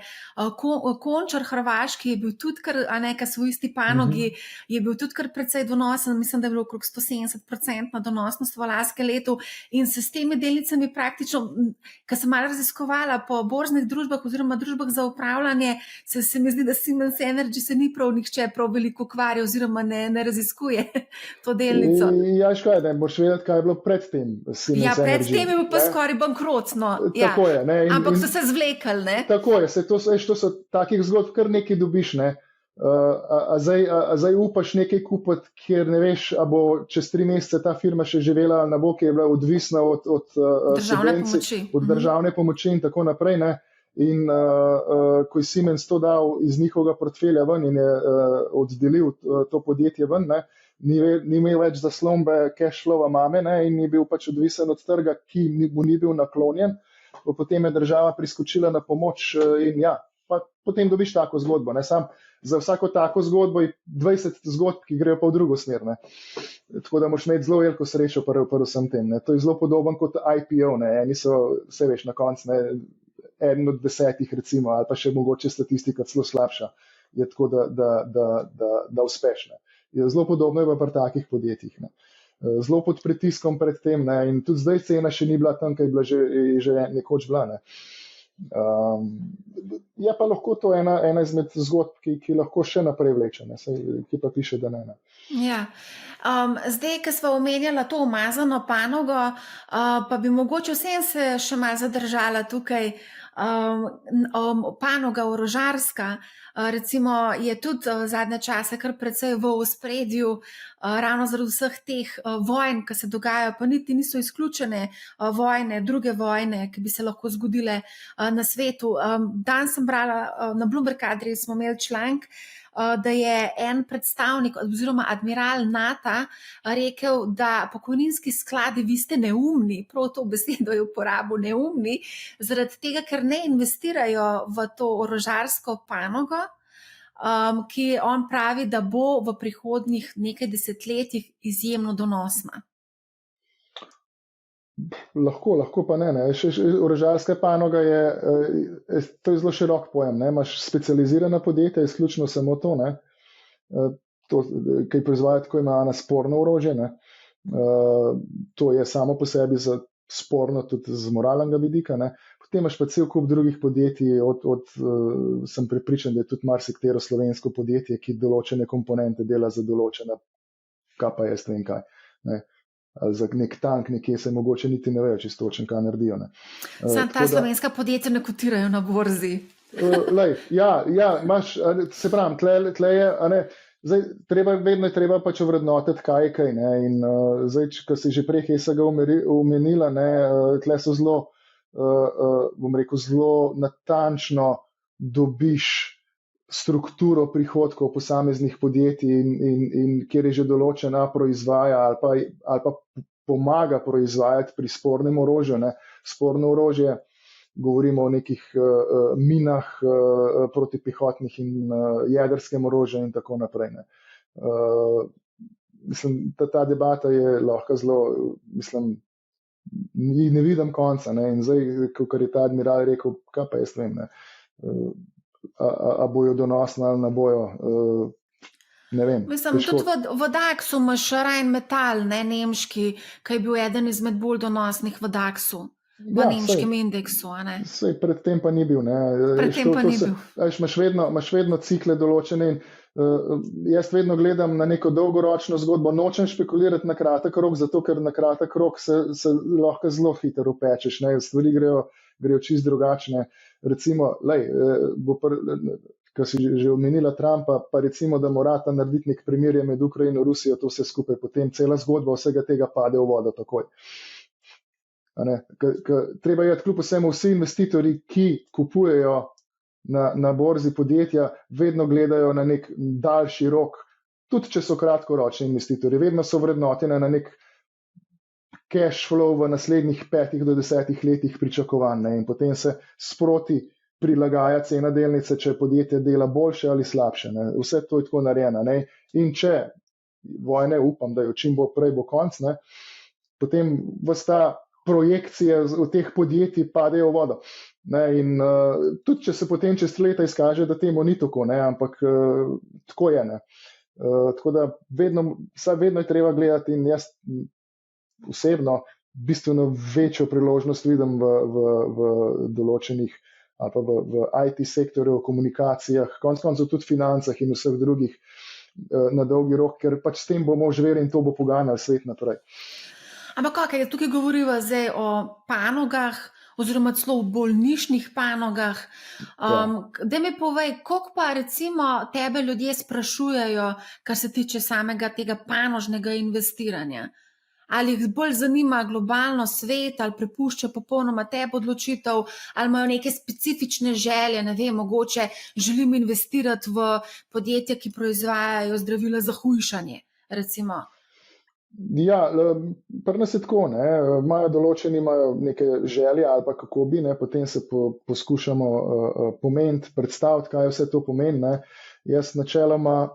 Končar Hrvaški je bil tudi kar, a nekaj v isti panogi, je bil tudi kar precej donosen, mislim, da je bilo okrog 170% donosnost v lanskem letu in se s temi delnicami praktično, ko sem malo raziskovala po borznih družbah oziroma družbah za upravljanje, se mi zdi, da Siemens Energy se ni prav nihče prav veliko ukvarja oziroma ne raziskuje to delnico. Ja, škoda, ne boš vedeti, kaj je bilo pred tem Siemens Energy. Ja, pred tem je bil pa skoraj bankrotno. Ja. Tako je, ne. Ampak so se zvlekali, ne. Tako je, to so takih zgodb, kar nekaj dobiš, ne. A zdaj upaš nekaj kupiti, kjer ne veš, a bo čez 3 mesece ta firma še živela, ali ne bo, ki je bila odvisna od državne pomoči. Od državne pomoči in tako naprej, ne. In ko je Siemens to dal iz njihovega portfelja ven in je oddelil to podjetje ven, ne, ni imel več zaslombe cash flowa mame, ne, in je bil pač odvisen od trga, ki mu ni bil naklonjen. Potem je država priskočila na pomoč in ja, pa potem dobiš tako zgodbo. Ne? Sam za vsako tako zgodbo je 20 zgodb, ki grejo pa v drugo smer. Ne? Tako da moraš imeti zelo veliko srečo pri vsem tem. Ne? To je zelo podobno kot IPO. Ne? Eni so, vse veš, na koncu, eden od 10, recimo, ali pa še mogoče statistika celo slabša, je tako, da uspešne. Je zelo podobno je pa pri takih podjetjih. Ne? Zelo pod pritiskom pred tem, ne? In tudi zdaj cena še ni bila tam, kaj je bila že nekoč bila. Ne? Je pa lahko to ena izmed zgodb, ki lahko še naprej vleče, ki pa piše, da ne. Ja. Zdaj, ko smo omenjali to umazano panogo, pa bi mogoče vsem se še malo zadržala tukaj. Panoga orožarska, recimo, je tudi zadnje čase kar precej v ospredju, ravno zaradi vseh teh vojn, ki se dogajajo, pa niti niso izključene vojne, druge vojne, ki bi se lahko zgodile na svetu. Danes sem brala na Bloomberg Adriji, smo imeli članek, da je en predstavnik oziroma admiral NATO rekel, da pokojninski skladi, vi ste neumni, prav to besedo je uporabil, neumni, zaradi tega, ker ne investirajo v to orožarsko panogo, ki on pravi, da bo v prihodnjih nekaj desetletjih izjemno donosna. Lahko pa ne. Orožarska panoga to je zelo širok pojem. Ne? Imaš specializirana podjetja, izključno samo to, ne? To, ki proizvaja tako imenovano sporno orožje. Ne? To je samo po sebi sporno tudi z moralnega vidika. Ne? Potem imaš pa cel kup drugih podjetij, sem prepričan, da je tudi marsikatero slovensko podjetje, ki določene komponente dela za določena, kaj pa jaz vem kaj. Ne? Ali za nek tank nekje se mogoče niti ne vejo čisto točno, kaj naredijo. Ne. Sam ta slovenska podjetja ne kotirajo na borzi. Imaš, se pravim, tle je, zdaj, vedno je treba pač ovrednotiti, kaj je kaj. Ne. In zdaj, ko si že prej Hesega omenila, ne, tle so zelo, bom rekel, zelo natančno dobiš strukturo prihodkov posameznih podjetij in kjer je že določena proizvaja ali pa pomaga proizvajati pri spornem orožju. Ne. Sporno orožje, govorimo o nekih minah protipehotnih in jedrskem orožju in tako naprej. Ne. Mislim, ta debata je lahko zelo, mislim, ne vidim konca. Ne. In zdaj, kot je ta admiral rekel, kaj pa jaz vem, ne. A bojo donosni ali ne bojo, ne vem. Mislim, tudi v DAX-u imaš Rheinmetall, ne, nemški, ki je bil eden izmed bolj donosnih v DAX-u, v nemškem indeksu. Sej predtem pa ni bil. Predtem pa ni bil. Imaš vedno cikle določene in jaz vedno gledam na neko dolgoročno zgodbo. Nočem špekulirati na kratek rok, zato ker na kratek rok se lahko zelo hitro upečeš. Stvari grejo čisto drugačne. Recimo, ko si že omenila Trumpa, pa recimo, da morata narediti nek premirje med Ukrajino in Rusijo, to vse skupaj, potem cela zgodba vsega tega pade v vodo takoj. Treba je kljub vsemu, vsi investitorji, ki kupujejo na borzi podjetja, vedno gledajo na nek daljši rok, tudi če so kratkoročni investitorji, vedno so vrednotene na nek cash flow v naslednjih 5 do 10 letih pričakovan. In potem se sproti prilagaja cena delnice, če podjetje dela boljše ali slabše. Ne. Vse to je tako narejeno. Ne. In če vojne, upam, da jo čim bo prej bo konc, ne, potem vsta projekcije v teh podjetij padejo v vodo. Ne. In tudi, če se potem čez 3 leta izkaže, da temu ni tako, ne, ampak tako je. Ne. Tako da vedno je treba gledati in jaz osebno bistveno večjo priložnost vidim v določenih ali pa v IT sektorju, v komunikacijah, konec koncev tudi financah in vseh drugih na dolgi rok, ker pač s tem bomo živeli in to bo poganjalo svet naprej. Ampak kakaj, tukaj govoriva zdaj o panogah oziroma celo v bolnišnih panogah. Da mi povej, koliko pa recimo tebe ljudje sprašujejo, kar se tiče samega tega panožnega investiranja? Ali jih bolj zanima globalno svet, ali prepušča popolnoma tebi odločitev, ali imajo neke specifične želje, ne vem, mogoče želim investirati v podjetja, ki proizvajajo zdravila za hujšanje, recimo. Ja, pri nas je tako, ne, imajo neke želje ali pa kako bi, ne, potem se poskušamo pomeniti, predstaviti, kaj vse to pomeni, ne. Jaz načeloma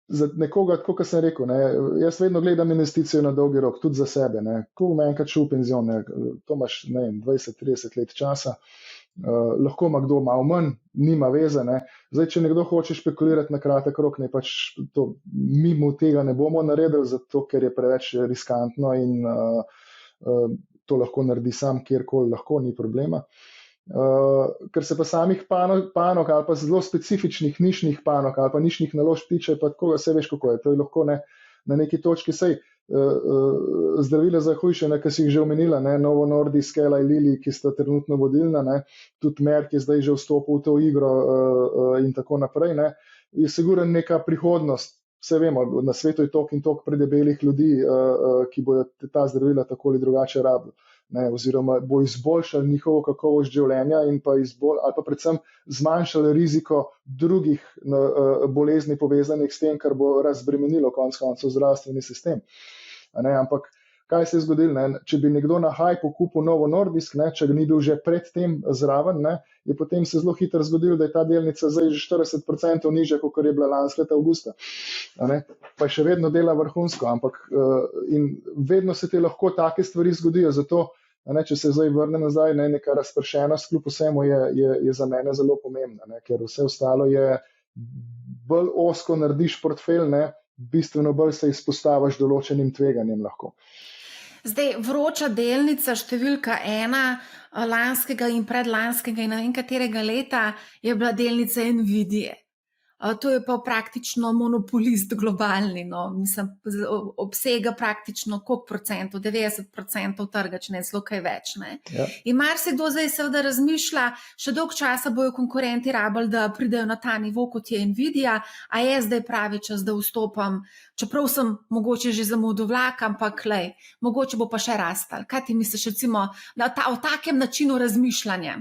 za nekoga, tako kot sem rekel, ne, jaz vedno gledam investicijo na dolgi rok, tudi za sebe, ne. Ko bom enkrat šel v penzion, ne, to imaš, ne vem, 20-30 let časa, lahko ima kdo malo manj, nima veze, ne. Zdaj, če nekdo hoče špekulirati na kratek rok, ne, pač to, mimo tega ne bomo naredili, zato ker je preveč riskantno in to lahko naredi sam kjerkoli, lahko, ni problema. Ker se pa samih panog ali pa zelo specifičnih nišnih panog ali pa nišnih naložb tiče, pa tako, vse veš, kako je. To je lahko, ne, na neki točki sej zdravila za hujšanje, ki si jih že omenila, ne, Novo Nordisk, Eli Lilly, ki sta trenutno vodilna, ne, tudi Merck je zdaj že vstopil v to igro in tako naprej, ne, je sigurno neka prihodnost. Vse vemo, na svetu je toliko in toliko predebelih ljudi, ki bojo ta zdravila tako ali drugače rabili. Ne, oziroma bo izboljšali njihovo kakovost življenja in pa ali pa predvsem zmanjšali riziko drugih bolezni povezanih s tem, kar bo razbremenilo konec koncev zdravstveni sistem. Ne, ampak kaj se je zgodilo, ne? Če bi nekdo na hypu kupil Novo Nordisk, ne, če ga ni bil že predtem zraven, ne, je potem se zelo hitro zgodilo, da je ta delnica zdaj že 40% nižja, kot je bila lansko leto avgusta. Ne, pa še vedno dela vrhunsko, ampak in vedno se ti lahko take stvari zgodijo, zato ne, če se zdaj vrne nazaj, ne, neka razpršenost kljub vsemu je za mene zelo pomembna, ne, ker vse ostalo je bolj ozko narediš portfelj, ne, bistveno bolj se izpostaviš določenim tveganjem lahko. Zdaj, vroča delnica številka 1 lanskega in predlanskega in ne vem katerega leta je bila delnica Nvidie. To je pa praktično monopolist globalni, no, mislim, obsega praktično koliko procentov, 90% trga, če ne zelo kaj več, ne. Ja. In marsikdo zdaj seveda razmišlja, še dolgo časa bojo konkurenti rabili, da pridejo na ta nivo, kot je Nvidia, a je zdaj pravi čas, da vstopam, čeprav sem mogoče že zamudil vlak, ampak lej, mogoče bo pa še rastal. Kaj ti misliš recimo o takem načinu razmišljanja?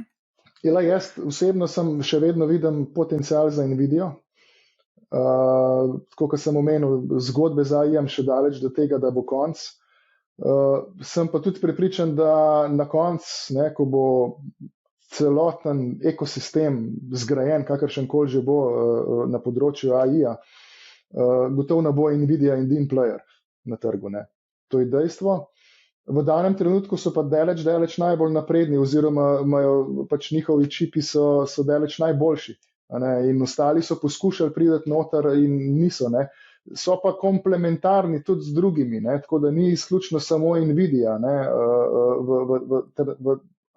Jaz osebno še vedno vidim potencial za Nvidio. Tako kot sem omenil, zgodbe za AI-jem še daleč do tega, da bo konc. Sem pa tudi prepričan, da na konc, ne, ko bo celoten ekosistem zgrajen, kakršenkoli že bo na področju AI-ja, gotovo ne bo Nvidia edini player na trgu, ne. To je dejstvo. V danem trenutku so pa daleč najbolj napredni oziroma imajo pač njihovi čipi so daleč najboljši. Ne, in ostali so poskušali priti noter in niso, ne. So pa komplementarni tudi z drugimi, ne, tako da ni izključno samo Nvidia, ne,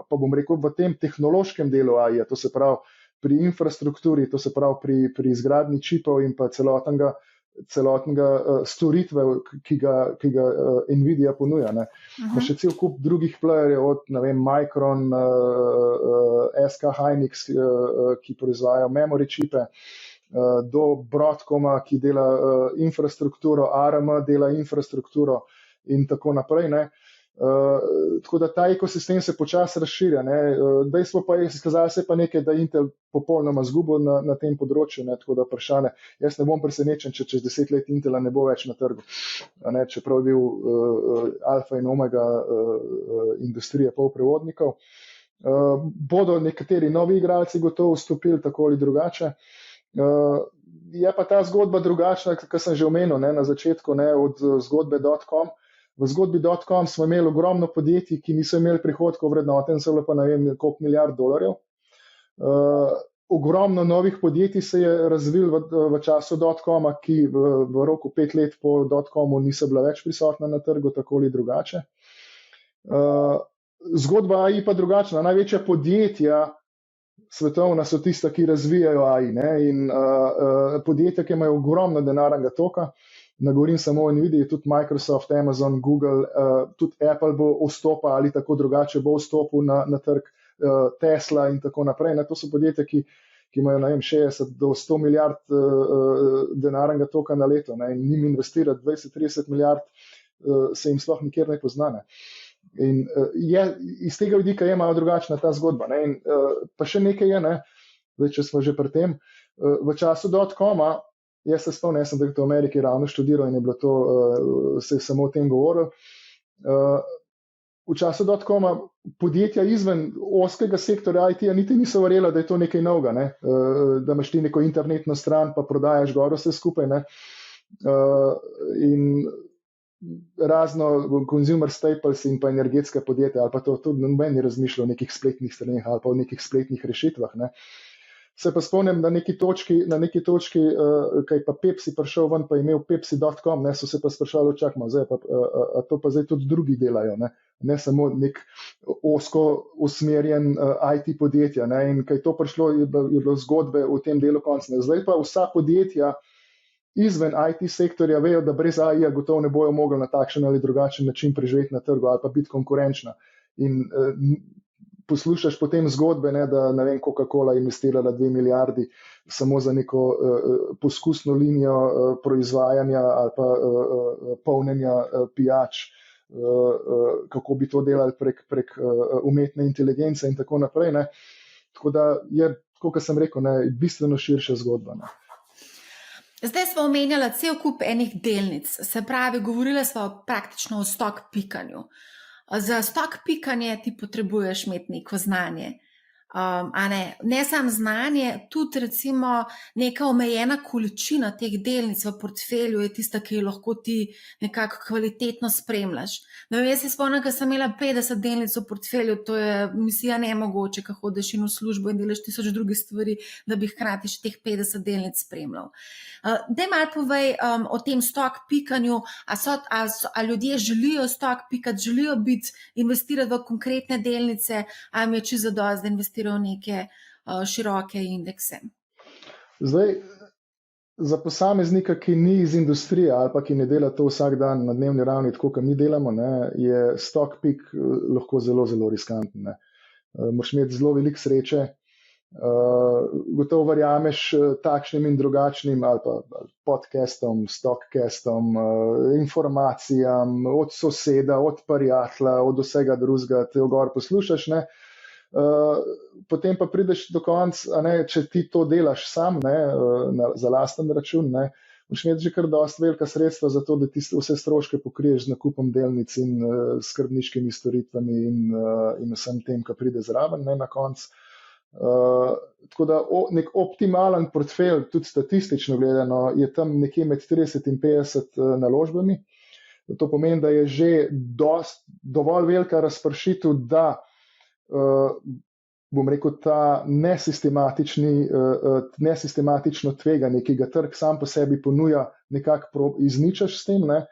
pa bom rekel v tem tehnološkem delu AI-ja, to se pravi pri infrastrukturi, to se pravi pri izgradnji čipov in pa celotnega storitve, ki ga Nvidia ponuja, ne. Pa še cel kup drugih playerjev, od, ne vem, Micron, SK Hynix, ki proizvajajo memory čipe, do Broadcoma, ki dela infrastrukturo, ARM dela infrastrukturo in tako naprej, ne. Tako da ta ekosistem se počasi razširja, ne. Dejstvo pa je, izkazalo se pa nekaj, da Intel popolnoma izgubil na tem področju, ne, tako da vprašanje, jaz ne bom presenečen, če čez 10 let Intela ne bo več na trgu, ne, čeprav je bil alfa in omega industrije polprevodnikov. Bodo nekateri novi igralci gotovo vstopili tako ali drugače. Je pa ta zgodba drugačna, kot sem že omenil, ne, na začetku, ne, od zgodbe .com. V zgodbi .com smo imeli ogromno podjetij, ki niso imeli prihodkov vrednoten, so pa ne vem koliko milijard dolarjev. Ogromno novih podjetij se je razvil v času .coma, ki v roku 5 let po .comu niso bila več prisotna na trgu, tako ali drugače. Zgodba AI pa drugačna. Največja podjetja svetovna so tista, ki razvijajo AI, ne, in podjetja, ki imajo ogromno denarnega toka. Ne govorim samo o Nvidii, tudi Microsoft, Amazon, Google, tudi Apple bo vstopil ali tako drugače bo vstopil na trg, Tesla in tako naprej. Ne, to so podjetja, ki imajo, ne vem, 60 do 100 milijard denarnega toka na leto, ne, in njim investirati 20-30 milijard se jim sploh nikjer ne pozna. Ne. In iz tega vidika je malo drugačna ta zgodba. Ne, in pa še nekaj je, ne, zdaj, če smo že pri tem, v času .coma Jaz se spomnim, jaz sem v Ameriki ravno študiral in je bilo to, se je samo o tem govoril. V času dot-coma podjetja izven ozkega sektorja IT-ja niti niso verjela, da je to nekaj novega, ne? Da imaš ti neko internetno stran, pa prodajaš gor vse skupaj. Ne? In razno consumer staples in pa energetska podjetja, ali pa to tudi noben ni razmišljal o nekih spletnih straneh ali pa o nekih spletnih rešitvah. Ne? Se pa spomnim, na neki točki, kaj pa Pepsi prišel ven, pa je imel Pepsi.com, ne, so se pa sprašvali, čakamo, a to pa zdaj tudi drugi delajo, ne samo nek osko usmerjen IT podjetja. Ne, in kaj to prišlo, je bilo zgodbe v tem delu konca. Zdaj pa vsa podjetja izven IT sektorja vejo, da brez AI-ja gotovo ne bojo mogli na takšen ali drugačen način preživeti na trgu ali pa biti konkurenčna. In poslušaš potem zgodbe, ne, da ne vem, Coca-Cola investirala 2 milijardi samo za neko poskusno linijo proizvajanja ali pa polnjenja pijač, kako bi to delali prek umetne inteligence in tako naprej. Ne. Tako da je, kot sem rekel, ne, bistveno širša zgodba. Ne. Zdaj smo omenjali cel kup enih delnic, se pravi, govorili smo praktično o stock pikanju. Za stock pikanje ti potrebuješ imeti neko znanje. Ne samo znanje, tudi recimo neka omejena količina teh delnic v portfelju je tista, ki jo lahko ti nekako kvalitetno spremljaš. No, jaz se spomnim, ko sem imela 50 delnic v portfelju, to je misija nemogoče, ko hodiš in v službo in delaš 1000 drugih stvari, da bi hkrati še teh 50 delnic spremljal. Daj malo povej o tem stock pikanju, a ljudje želijo stock pikati, želijo investirati v konkretne delnice, a jim je čisto zadosti, da investirajo v neke široke indekse. Zdaj, za posameznika, ki ni iz industrije ali pa ki ne dela to vsak dan na dnevni ravni, tako kot mi delamo, ne, je stock pick lahko zelo, zelo riskanten. Ne. Moraš imeti zelo veliko sreče, gotovo verjameš takšnim in drugačnim ali pa podcastom, stockcastom, informacijam od soseda, od prijatelja, od vsega drugega, te gor poslušaš, ne. Potem pa prideš do konca, če ti to delaš sam, ne, za lasten račun, ne, moraš imeti že kar dosti velika sredstva za to, da ti vse stroške pokriješ z nakupom delnic in skrbniškimi storitvami in vsem tem, kar pride zraven, ne, na koncu. Tako da nek optimalen portfelj, tudi statistično gledano, je tam nekje med 30 in 50 naložbami. To pomeni, da je že dovolj velika razpršitev, da bom rekel, ta nesistematično tveganje, ki ga trg sam po sebi ponuja, nekako izničaš s tem. Ne.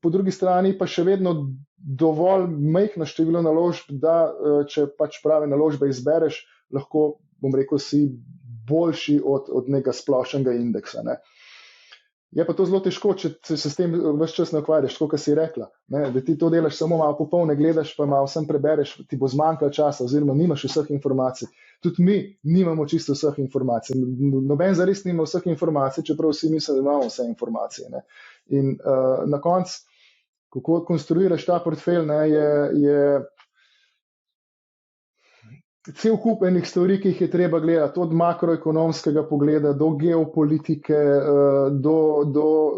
Po drugi strani pa še vedno dovolj majhno število naložb, da če pač prave naložbe izbereš, lahko, bom rekel, si boljši od nekega splošnega indeksa. Ne. Je pa to zelo težko, če se s tem ves čas ne ukvarjaš, tako kot si rekla. Ne, da ti to delaš samo malo popolne, gledaš pa malo vsem prebereš, ti bo zmanjkalo časa oziroma nimaš vseh informacij. Tudi mi nimamo čisto vseh informacij. Noben zares nima vseh informacij, čeprav vsi mislijo, da imamo vse informacije. Ne. In na koncu, kako konstruiraš ta portfelj, ne, je cel kup enih stvari, ki jih je treba gledati, od makroekonomskega pogleda do geopolitike,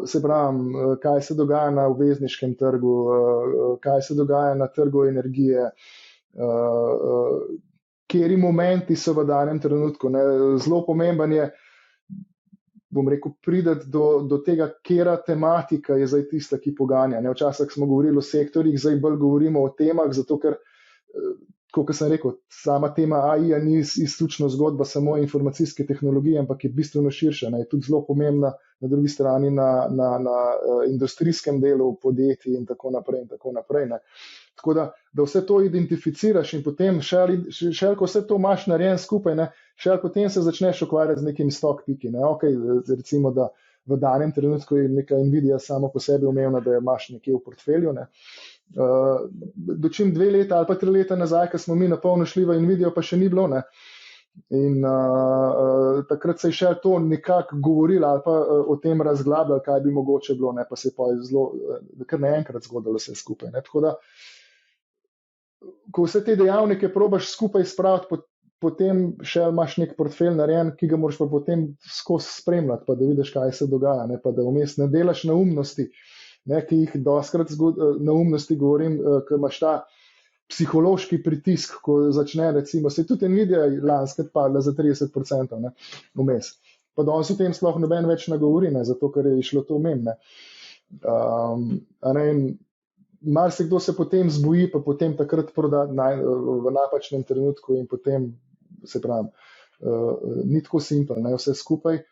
se pravim, kaj se dogaja na obvezniškem trgu, kaj se dogaja na trgu energije, kateri momenti so v danem trenutku. Ne. Zelo pomemben je, bom rekel, prideti do tega, katera tematika je zdaj tista, ki poganja. Ne. Včasih smo govorili o sektorjih, zdaj bolj govorimo o temah, zato ker kot sem rekel, sama tema AI ni izključno zgodba samo informacijske tehnologije, ampak je bistveno širša. Je tudi zelo pomembna na drugi strani na industrijskem delu podjetij in tako naprej. Ne. Tako da vse to identificiraš in potem šele ko vse to imaš narejen skupaj, ne, šele potem se začneš ukvarjati z nekim stock piki. Ne. Okay, recimo, da v danem trenutku je neka Nvidia samo po sebi umevna, da jo imaš nekje v portfelju. Ne. Dočim 2 leta ali pa 3 leta nazaj, ko smo mi na polno šli v Nvidijo, pa še ni bilo. Ne. In takrat se je še to nekako govorilo ali pa o tem razglabljalo, kaj bi mogoče bilo, ne, pa se je pa zelo, kar naenkrat zgodilo vse skupaj. Ne. Tako da, ko vse te dejavnike probaš skupaj spraviti, potem še imaš nek portfelj narejen, ki ga moraš pa potem skozi spremljati, pa da vidiš, kaj se dogaja, ne, pa da vmes ne delaš neumnosti, ne, ki jih doskrat neumnosti govorim, ker imaš ta psihološki pritisk, ko začne, recimo, se tudi Nvidia lanskrat padla za 30%, ne, vmes. Pa danes o tem sploh noben več ne govori, ne, zato ker je šlo to mem, ne. Marsikdo se potem zboji, pa potem takrat proda v napačnem trenutku in potem, se pravi, ni tako simpel, ne, vse skupaj,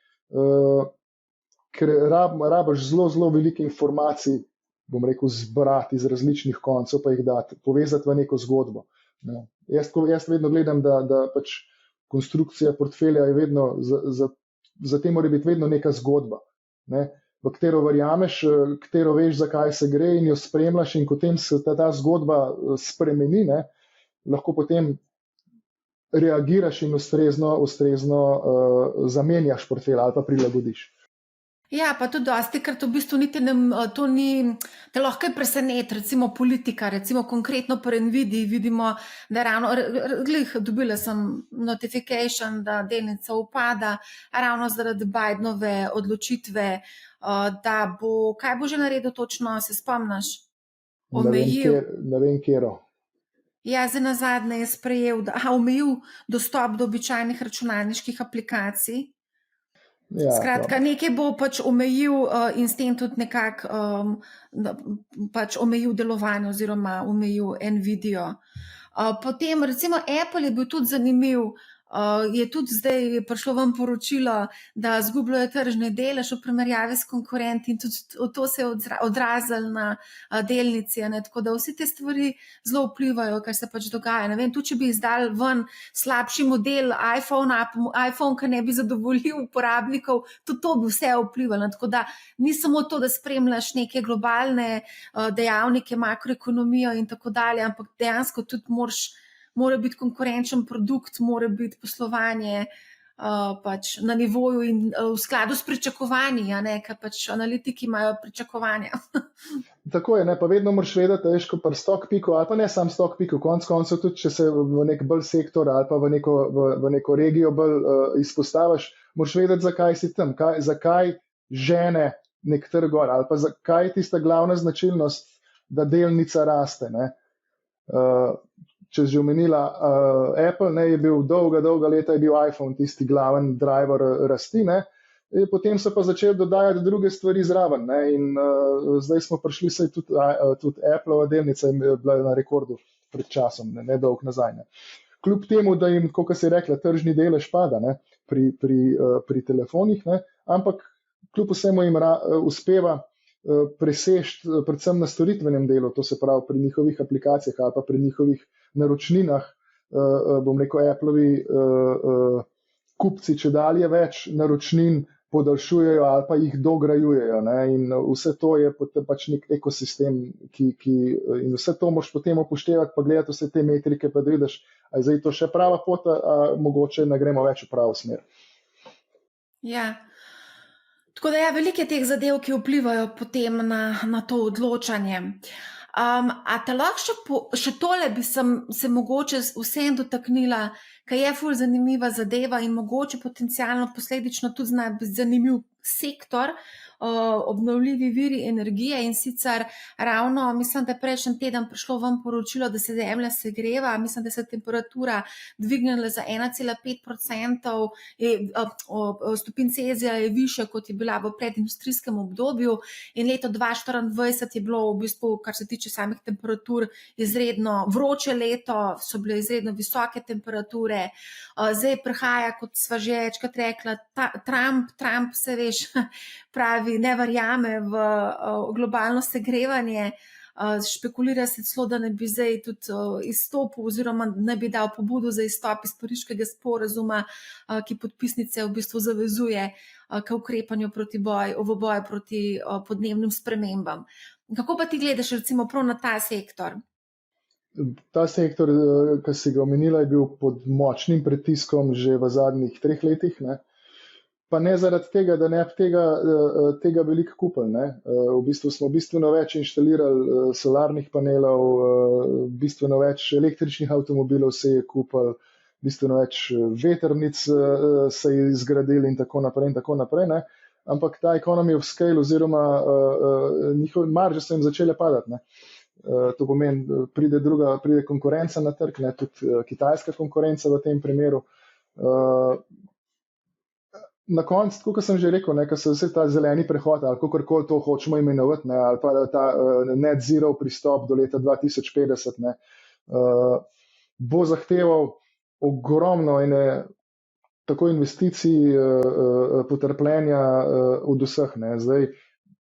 ker rabiš zelo veliko informacij, bom rekel, zbrati iz različnih koncev, pa jih dati, povezati v neko zgodbo. Ne. Jaz vedno gledam, da pač konstrukcija portfelja je vedno, za tem mora biti vedno neka zgodba, ne, v katero verjameš, katero veš, zakaj se gre in jo spremljaš in potem se ta zgodba spremeni, ne, lahko potem reagiraš in ustrezno zamenjaš portfelj ali pa prilagodiš. Ja, pa tudi dostikrat v bistvu niti to ni, te lahko je preseneti, recimo politika, recimo konkretno pri Nvidii vidimo, da ravno, dobila sem notification, da delnica upada, ravno zaradi Bidenove odločitve, da bo, kaj bo že naredil točno, se spomniš? Omejil. Ne vem, kjero. Ja, zdaj nazadnje je sprejel, omejil dostop do običajnih računalniških aplikacij. Ja, skratka, nekaj bo pač omejil in s tem tudi nekako pač omejil delovanje oziroma omejil Nvidio. Potem recimo Apple je bil tudi zanimiv, je tudi zdaj prišlo vam poročilo, da zgubljajo tržni delež v primerjavi s konkurenti in tudi to se je odrazilo na delnici, ne? Tako da vsi te stvari zelo vplivajo, kar se pač dogaja. Ne vem, tudi če bi izdali ven slabši model iPhone, ki ne bi zadovoljil uporabnikov, tudi to bi vse vplivalo. Tako da ni samo to, da spremljaš neke globalne dejavnike, makroekonomijo in tako dalje, ampak dejansko tudi mora biti konkurenčen produkt, mora biti poslovanje pač na nivoju in v skladu s pričakovanji, ker pač analitiki imajo pričakovanja. Tako je, ne, pa vedno moraš vedeti, da veš, ko pri StockPiku, ali pa ne sam StockPiku, konec koncev tudi, če se v nek bolj sektor ali pa v neko regijo bolj izpostaviš, moraš vedeti, zakaj si tam, zakaj žene nek trg gor, ali pa zakaj je tista glavna značilnost, da delnica raste, ne. Če že omenila Apple, ne, je bil dolga leta je bil iPhone tisti glaven driver rasti, ne, potem so pa začeli dodajati druge stvari zraven, ne, in zdaj smo prišli, saj tudi Appleova delnica je bila na rekordu pred časom, ne dolgo nazaj. Ne. Kljub temu, da jim, kot si rekla, tržni delež pada, ne, pri telefonih, ne, ampak kljub vsemu jim uspeva presežiti predvsem na storitvenem delu, to se pravi pri njihovih aplikacijah ali pa pri njihovih naročninah, bom rekel, Appleovi kupci če dalje več naročnin podaljšujejo ali pa jih dograjujejo, ne, in vse to je pač nek ekosistem, in vse to moraš potem upoštevati, pa gledati vse te metrike, pa da vidiš, a je zdaj to še prava pot, a mogoče ne gremo več v pravo smer. Ja. Tako da veliko je teh zadev, ki vplivajo potem na to odločanje. A te lahko še tole bi se mogoče vsem dotaknila, ker je ful zanimiva zadeva in mogoče potencialno posledično tudi zna biti zanimiv sektor, obnovljivi viri energije, in sicer ravno, mislim, da je prejšnji teden prišlo vam poročilo, da se Zemlja segreva, mislim, da se temperatura dvignila za 1,5%, stopinj Celzija je višja, kot je bila v predindustrijskem obdobju, in leto 2024 je bilo v bistvu, kar se tiče samih temperatur, izredno vroče leto, so bile izredno visoke temperature. Zdaj prihaja, kot sva že večkrat rekla, Trump se veš, pravi, ne verjame v globalno segrevanje, špekulira se celo, da ne bi zdaj tudi izstopil oziroma ne bi dal pobudo za izstop iz Pariškega sporazuma, ki podpisnice v bistvu zavezuje k ukrepanju v boju proti podnebnim spremembam. Kako pa ti gledaš recimo prav na ta sektor? Ta sektor, ki si ga omenila, je bil pod močnim pritiskom že v zadnjih 3 letih, ne? Pa ne zaradi tega, da ne bi tega veliko kupili, ne. V bistvu smo bistveno več inštalirali solarnih panelov, bistveno več električnih avtomobilov se je kupili, bistveno več vetrnic se je izgradili in tako naprej, ne. Ampak ta economy of scale oziroma njihove marže so jim začele padati, ne. To pomeni, pride konkurenca na trg, ne, tudi kitajska konkurenca v tem primeru. Na koncu, kot sem že rekel, ne, ko se vse ta zeleni prehod ali kakorkoli to hočemo imenovati, ne, ali pa ta net zero pristop do leta 2050, ne, bo zahteval ogromno tako investicij, potrpljenja od vseh, ne. Zdaj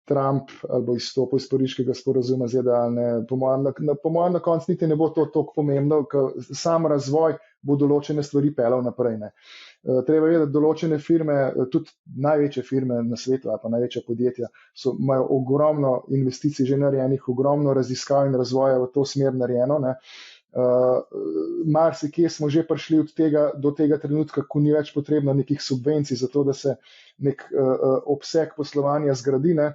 Trump ali bo izstopil iz Pariškega sporazuma ZDA, ne, po mojem na koncu niti ne bo to toliko pomembno, ker sam razvoj bo določene stvari peljal naprej, ne. Treba je, da določene firme, tudi največje firme na svetu ali pa največja podjetja imajo ogromno investicij že narejenih, ogromno raziskav in razvoja v to smer narejeno, ne. Marsikje smo že prišli do tega trenutka, ko ni več potrebno nekih subvencij za to, da se nek obseg poslovanja zgradi, ne.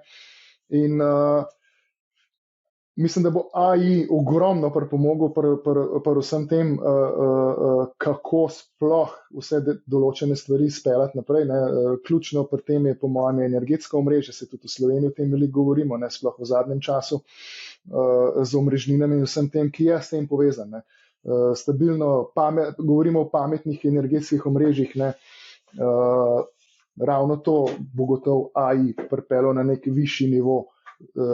In mislim, da bo AI ogromno pripomogel pri vsem tem, kako sploh vse določene stvari speljati naprej, ne. Ključno pri tem je po mojem energetsko omrežje, se tudi v Sloveniji o tem veliko govorimo, ne, sploh v zadnjem času, z omrežninami in vsem tem, ki je s tem povezan, ne. Stabilno, govorimo o pametnih energetskih omrežjih, ne. Ravno to bo gotovo AI pripeljal na nek višji nivo,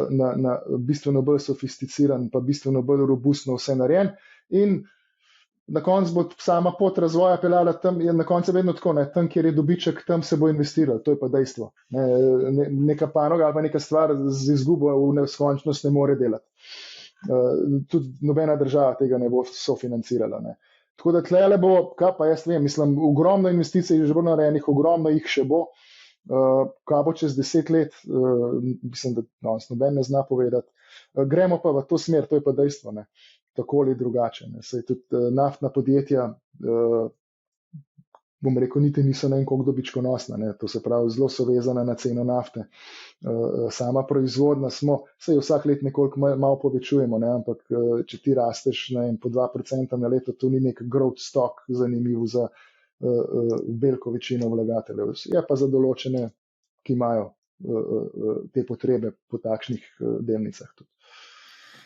na bistveno bolj sofisticiran, pa bistveno bolj robustno vse narejen. In na koncu bo sama pot razvoja peljala tam, je na koncu vedno tako, ne, tam, kjer je dobiček, tam se bo investiralo, to je pa dejstvo. Neka panoga ali pa neka stvar z izgubo v neskončnost ne more delati. Tudi nobena država tega ne bo sofinancirala, ne. Tako da tlele bo, kaj pa jaz vem, mislim, ogromno investicij je že bo narejenih, ogromno jih še bo. Kaj bo čez 10 let, mislim, da noben ne zna povedati. Gremo pa v to smer, to je pa dejstvo, ne. Tako ali drugače, ne. Saj tudi naftna podjetja, bom rekel, niti niso ne vem koliko dobičkonosna, ne. To se pravi, zelo so vezana na ceno nafte. Sama proizvodnja saj vsak let nekoliko malo povečujemo, ne, ampak če ti rasteš, ne vem, po 2% na leto, to ni nek growth stock zanimiv za veliko večino vlagateljev. Je pa za določene, ki imajo te potrebe po takšnih delnicah tudi.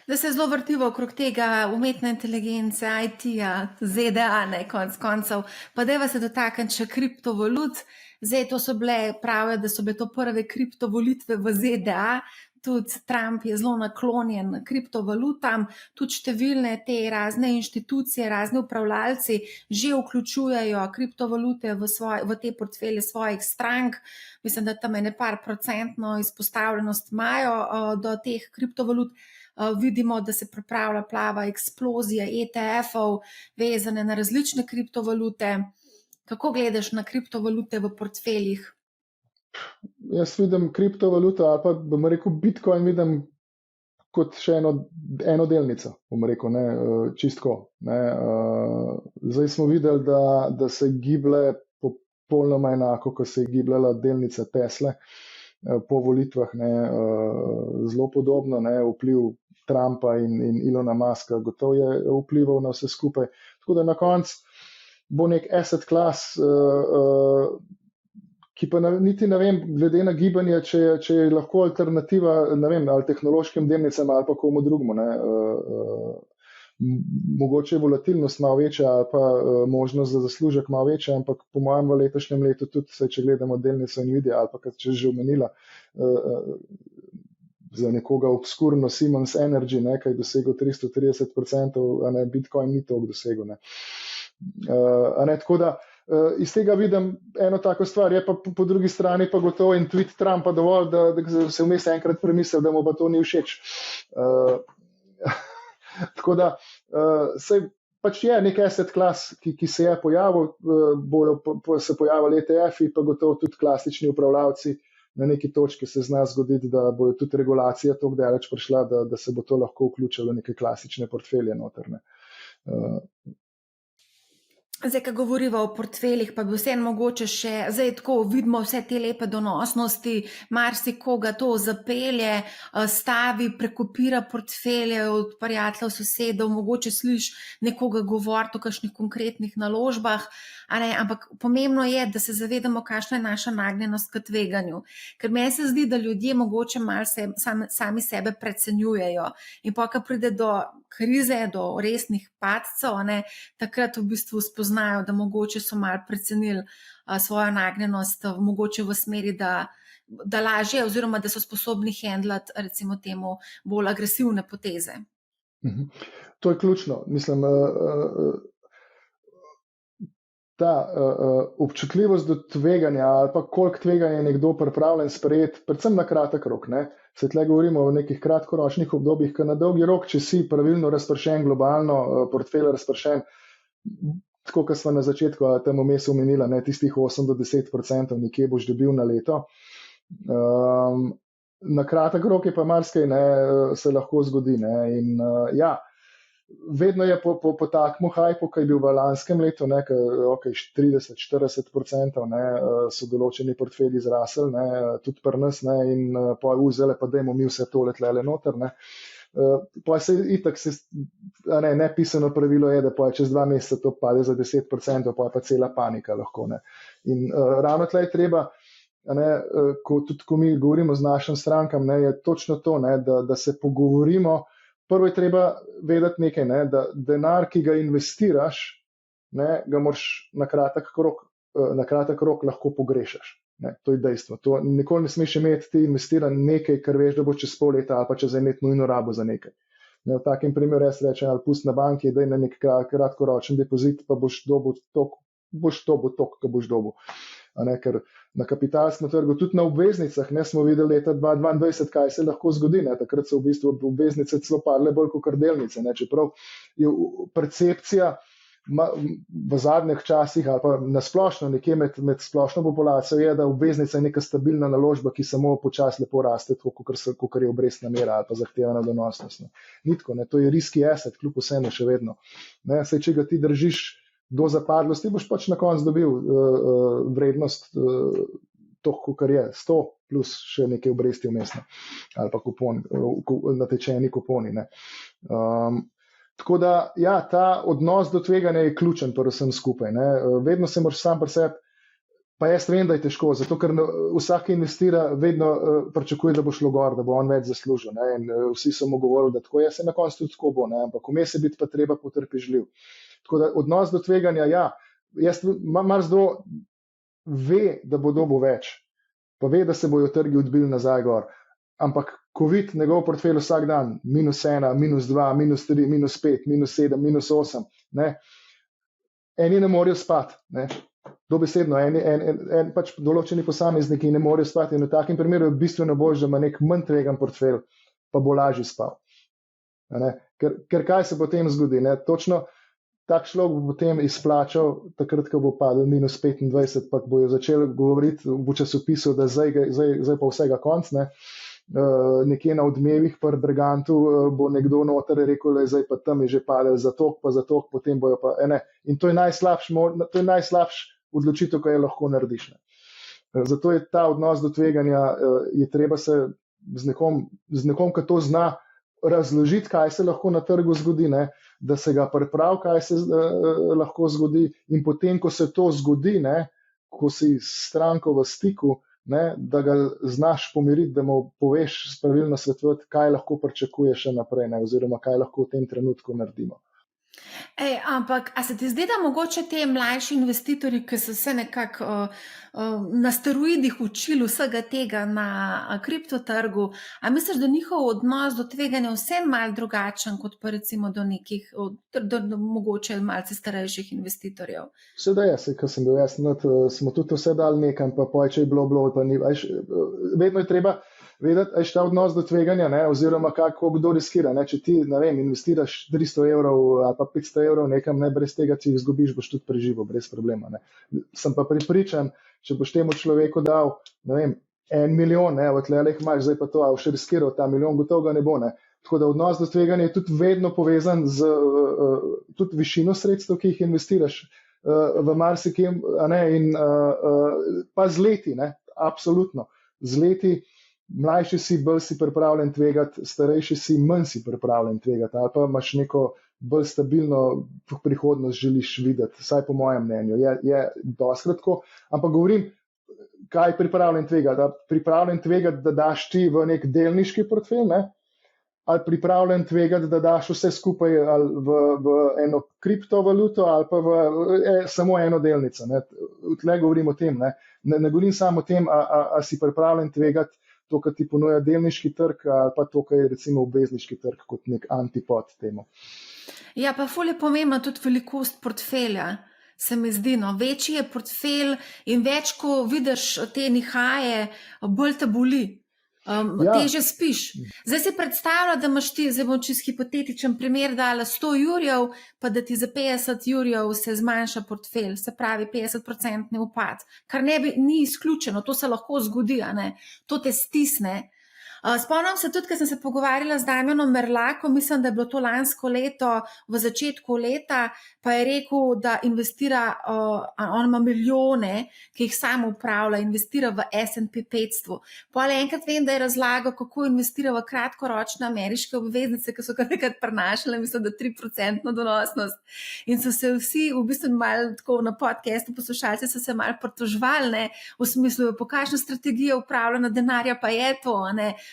Da se zelo vrtivo okrog tega umetne inteligence, IT-ja, ZDA, ne, konec koncev. Pa dajva se dotakniti še kriptovalut. Zdaj, to so bile, pravijo, da so bile to prve kriptovolitve v ZDA. Tudi Trump je zelo naklonjen kriptovalutam, tudi številne te razne inštitucije, razni upravljalci že vključujejo kriptovalute v te portfelje svojih strank. Mislim, da tam ene par procentno izpostavljenost imajo do teh kriptovalut. Vidimo, da se pripravlja plava eksplozija ETF-ov vezane na različne kriptovalute. Kako gledaš na kriptovalute v portfeljih? Jaz vidim kriptovaluto ali pa bom rekel Bitcoin vidim kot še eno delnico, bom rekel, ne, čistko, ne. Zdaj smo videli, da se giblje popolnoma enako, ko se je gibljala delnica Tesle po volitvah, ne, zelo podobno, ne, vpliv Trumpa in Elona Muska gotovo je vplival na vse skupaj. Tako da na koncu bo nek asset class, ki pa niti ne vem, glede na gibanje, če je lahko alternativa, ne vem, ali tehnološkim delnicam ali pa komu drugemu, ne. Mogoče je volatilnost malo večja ali pa možnost za zaslužek malo večja, ampak po mojem v letošnjem letu tudi, če gledamo delnico Nvidia ali pa, če že omenila, za nekoga obskurno Siemens Energy, ne, kaj je dosegel 330%, a ne, Bitcoin ni toliko dosegel, ne. A ne, tako da iz tega vidim eno tako stvar, je pa po drugi strani pa gotovo in tweet Trumpa dovolj, da se vmes enkrat premisli, da mu pa to ni všeč. Tako da pač je nek asset class, ki se je pojavil, bojo se pojavili ETF-i, pa gotovo tudi klasični upravljavci. Na neki točki se zna zgoditi, da bojo tudi regulacija toliko daleč prišla, da se bo to lahko vključilo v neke klasične portfelje noter, ne. Zdaj, ko govorimo o portfeljih, pa bi vseeno mogoče še, zdaj tako vidimo vse te lepe donosnosti, marsikoga to zapelje, stavi, prekopira portfelje od prijateljev, sosedov, mogoče slišiš nekoga govoriti o kakšnih konkretnih naložbah, ampak pomembno je, da se zavedamo, kakšna je naša nagnjenost k tveganju. Ker meni se zdi, da ljudje mogoče malo sami sebe precenjujejo in pa, ko pride do krize, do resnih padcev, takrat v bistvu spoznajo, da mogoče so malo precenili svojo nagnjenost, mogoče v smeri, da lažje oziroma da so sposobni handlati recimo temu bolj agresivne poteze. To je ključno. Mislim, ta občutljivost do tveganja ali pa koliko tveganja je nekdo pripravljen sprejeti, predvsem na kratek rok, se tle govorimo o nekih kratkoročnih obdobjih, ker na dolgi rok, če si pravilno razpršen, globalno portfelj razpršen, tako kot smo na začetku tam vmes omenila, tistih 8 do 10% nekje boš dobil na leto. Na kratek rok je pa marsikaj se lahko zgodi. In ja, vedno je po takmu hajpu, ki je bil v lanskem letu, 30-40% so določeni portfelji zrasli, tudi pri nas, in pa vzele, pa dajmo mi vse tole tlele noter. Pa se itak nepisano pravilo je, da pa čez 2 meseca to pade za 10%, pa je pa cela panika lahko. In ravno tle je treba, ko mi govorimo z našim strankam, je točno to, da se pogovorimo. Prvo je treba vedeti nekaj, da denar, ki ga investiraš, ga moraš na kratek rok lahko pogrešaš. To je dejstvo. To nikoli ne smeš imeti ti investiran nekaj, kar veš, da bo čez pol leta ali pa čez imeti nujno rabo za nekaj. V takem primeru jaz rečem, ali pusti na banki, daj na nek kratkoročen depozit, pa boš dobil toliko, ko boš dobil. Ker na kapitalskem trgu, tudi na obveznicah, smo videli leta 2022, kaj se lahko zgodi. Takrat so v bistvu obveznice celo padle bolj kot delnice. Čeprav je percepcija v zadnjih časih ali pa nasplošno nekje med splošno populacijo je, da obveznica je neka stabilna naložba, ki samo počasi lepo raste, kot je obrestna mera ali pa zahtevana donosnost. Ni tako, to je risky asset, kljub vsemu še vedno. Saj, če ga ti držiš do zapadlosti, boš pač na koncu dobil vrednost toliko, kar je 100 plus še neke obresti vmesne ali pa natečeni kuponi. Tako da, ja, ta odnos do tveganja je ključen pri vsem skupaj. Vedno se moraš sam pri sebi, pa jaz vem, da je težko, zato ker vsak investira, vedno pričakuje, da bo šlo gor, da bo on več zaslužil. In vsi so mu govorili, da tako je, se na koncu tudi tako bo, ampak vmes je biti pa treba potrpežljiv. Tako da odnos do tveganja, ja, jaz marsikdo ve, da bo dobil več, pa ve, da se bojo trgi odbili nazaj gor, ampak ko vidi njegov portfelj vsak dan, -1, -2, -3, -5, -7, -8, eni ne morejo spati, dobesedno, pač določeni posamezniki ne morejo spati in v takem primeru je bistveno bolj, da ima nek manj tvegan portfelj, pa bo lažje spal. Ker kaj se potem zgodi? Točno tak človek bo potem izplačal, takrat, ko bo padel -25, pa bojo začeli govoriti v časopisu, da zdaj pa vsega konc, nekje na Odmevih pri Dragantu bo nekdo noter rekel, da zdaj pa tam je že padel za tok, potem bojo pa in to je najslabš odločitev, ko je lahko narediš. Zato je ta odnos do tveganja, je treba se z nekom, ki to zna razložiti, kaj se lahko na trgu zgodi, da se ga pripravi, kaj se lahko zgodi, in potem, ko se to zgodi, ko si s stranko v stiku, da ga znaš pomiriti, da mu poveš pravilno svetovati, kaj lahko pričakuje še naprej, oziroma kaj lahko v tem trenutku naredimo. Ampak, a se ti zdi, da mogoče te mlajši investitorji, ki so se nekako na steroidih učili vsega tega na kriptotrgu, a misliš, da njihov odnos do tveganja vse malo drugačen, kot pa recimo do nekih, mogoče malce starejših investitorjev? Seveda je, ko sem bil jaz, smo tudi vse dali nekam, pa če je bilo, pa ni. Vedno je treba vedeti, aj ta odnos do tveganja, oziroma kako kdo riskira. Če ti, investiraš 300 evrov ali pa 500 evrov nekam, brez tega, če jih izgubiš, boš tudi preživel, brez problema. Sem pa pripričan, če boš temu človeku dal, 1 milijon, odtlej imaš, zdaj pa to, a boš riskiral ta milijon, gotovo ga ne bo. Tako da odnos do tveganja je tudi vedno povezan z tudi višino sredstev, ki jih investiraš. v marsikem, pa z leti, ne, absolutno. Z leti, mlajši si, bolj si pripravljen tvegati, starejši si, manj si pripravljen tvegati, ali pa imaš neko bolj stabilno prihodnost želiš videti, vsaj po mojem mnenju. Je dostikrat tako, ampak govorim, kaj je pripravljen tvegati. Pripravljen tvegati, da daš ti v nek delniški portfelj, ne? Ali pripravljen tvegati, da daš vse skupaj ali v eno kriptovaluto ali pa samo eno delnico. Tle govorim o tem. Ne govorim samo o tem, a si pripravljen tvegati to, kar ti ponuja delniški trg ali pa to, kar je recimo obvezniški trg kot nek antipod temu. Ja, pa ful je pomembna tudi velikost portfelja. Se mi zdi, no, večji je portfelj in več, ko vidiš te nihaje, bolj te boli. Teže spiš. Zdaj si predstavlja, da imaš ti, zdaj bom čisto hipotetičen primer dala 100 jurjev, pa da ti za 50 jurjev se zmanjša portfelj, se pravi 50% upad, kar ni izključeno, to se lahko zgodi, to te stisne. Spomnim se tudi, ker sem se pogovarjala z Damjanom Merlakom, mislim, da je bilo to lansko leto, v začetku leta, pa je rekel, da investira, on ima milijone, ki jih sam upravlja, investira v S&P 500. Potem enkrat vem, da je razlagal, kako investira v kratkoročne ameriške obveznice, ki so kar nekaj prinašale, mislim, da 3% donosnost. In so se vsi, v bistvu malo tako na podcastu, poslušalci so se malo pritoževali, v smislu, po kakšno strategijo upravljanja denarja pa je to,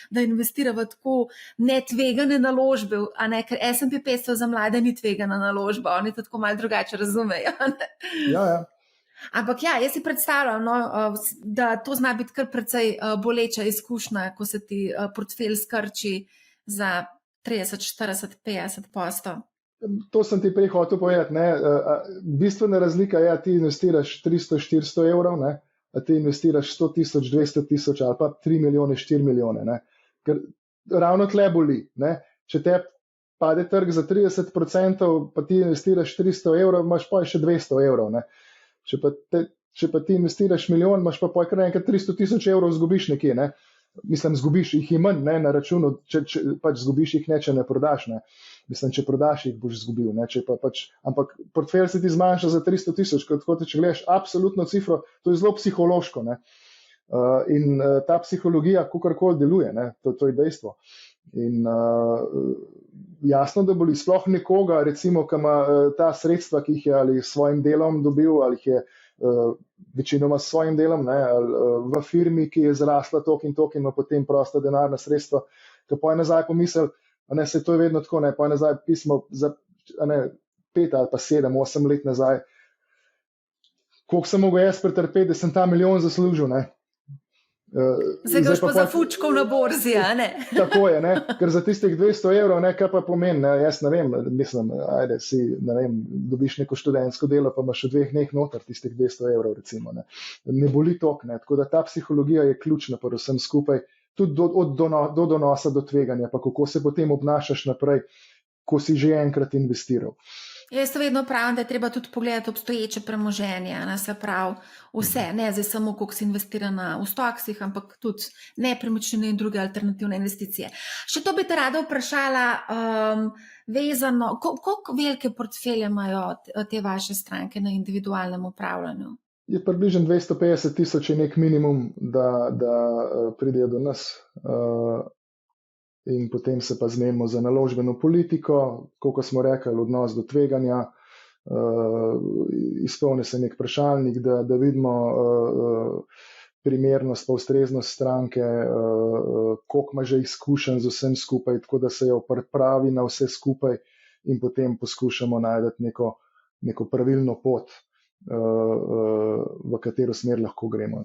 da investira v tako netvegane naložbe, ker S&P 500 za mlade ni tvegana naložba, oni to tako malo drugače razumejo. Ja. Ampak ja, jaz si predstavljam, da to zna biti kar precej boleča izkušnja, ko se ti portfelj skrči za 30, 40, 50%. To sem ti prej hotel povedati. Bistvena razlika je, ti investiraš 300-400 evrov, a ti investiraš 100 tisoč, 200 tisoč ali pa 3 milijone, 4 milijone. Ker ravno tle boli. Če te pade trg za 30%, pa ti investiraš 300 evrov, imaš pa še 200 evrov. Če pa ti investiraš milijon, imaš pa kar enkrat 300 tisoč evrov zgubiš nekje. Mislim, zgubiš jih manj na računu, če pač zgubiš jih če ne prodaš. Mislim, če prodaš jih boš zgubil. Ampak portfelj se ti zmanjša za 300 tisoč, kot če gledaš absolutno cifro, to je zelo psihološko. In ta psihologija kakorkoli deluje, to je dejstvo. In jasno, da boli sploh nekoga, recimo, ki ima ta sredstva, ki jih je ali s svojim delom dobil, ali jih je večinoma s svojim delom, ali v firmi, ki je zrasla toliko in ima potem prosta denarna sredstva, ki pa je nazaj pomisel, se to je vedno tako, pa je nazaj pismo za 5 ali pa 7, 8 let nazaj, koliko sem mogel jaz pretrpeti, da sem ta milijon zaslužil, Zdaj ga pa zafučkal na borzi, Tako je, ker za tistih 200 evrov, kaj pa pomeni, jaz ne vem, mislim, dobiš neko študentsko delo, pa imaš v 2 dneh noter tistih 200 evrov, recimo, ne boli tok, tako da ta psihologija je ključna pa vsem skupaj, tudi do donosa, do tveganja, pa kako se potem obnašaš naprej, ko si že enkrat investiral. Jaz vedno pravim, da je treba tudi pogledati obstoječe premoženje, se pravi vse, ne zdaj samo, koliko si investirana v stoksih, ampak tudi nepremičnine in druge alternativne investicije. Še to bi te rada vprašala, vezano, koliko velike portfelje imajo te vaše stranke na individualnem upravljanju? Je približno 250 tisoč je nek minimum, da pridejo do nas. In potem se pa zmenimo za naložbeno politiko, koliko smo rekli, odnos do tveganja, izpolni se nek vprašalnik, da vidimo primernost pa ustreznost stranke, koliko ima že izkušenj z vsem skupaj, tako da se jo pripravi na vse skupaj in potem poskušamo najti neko pravilno pot, v katero smer lahko gremo.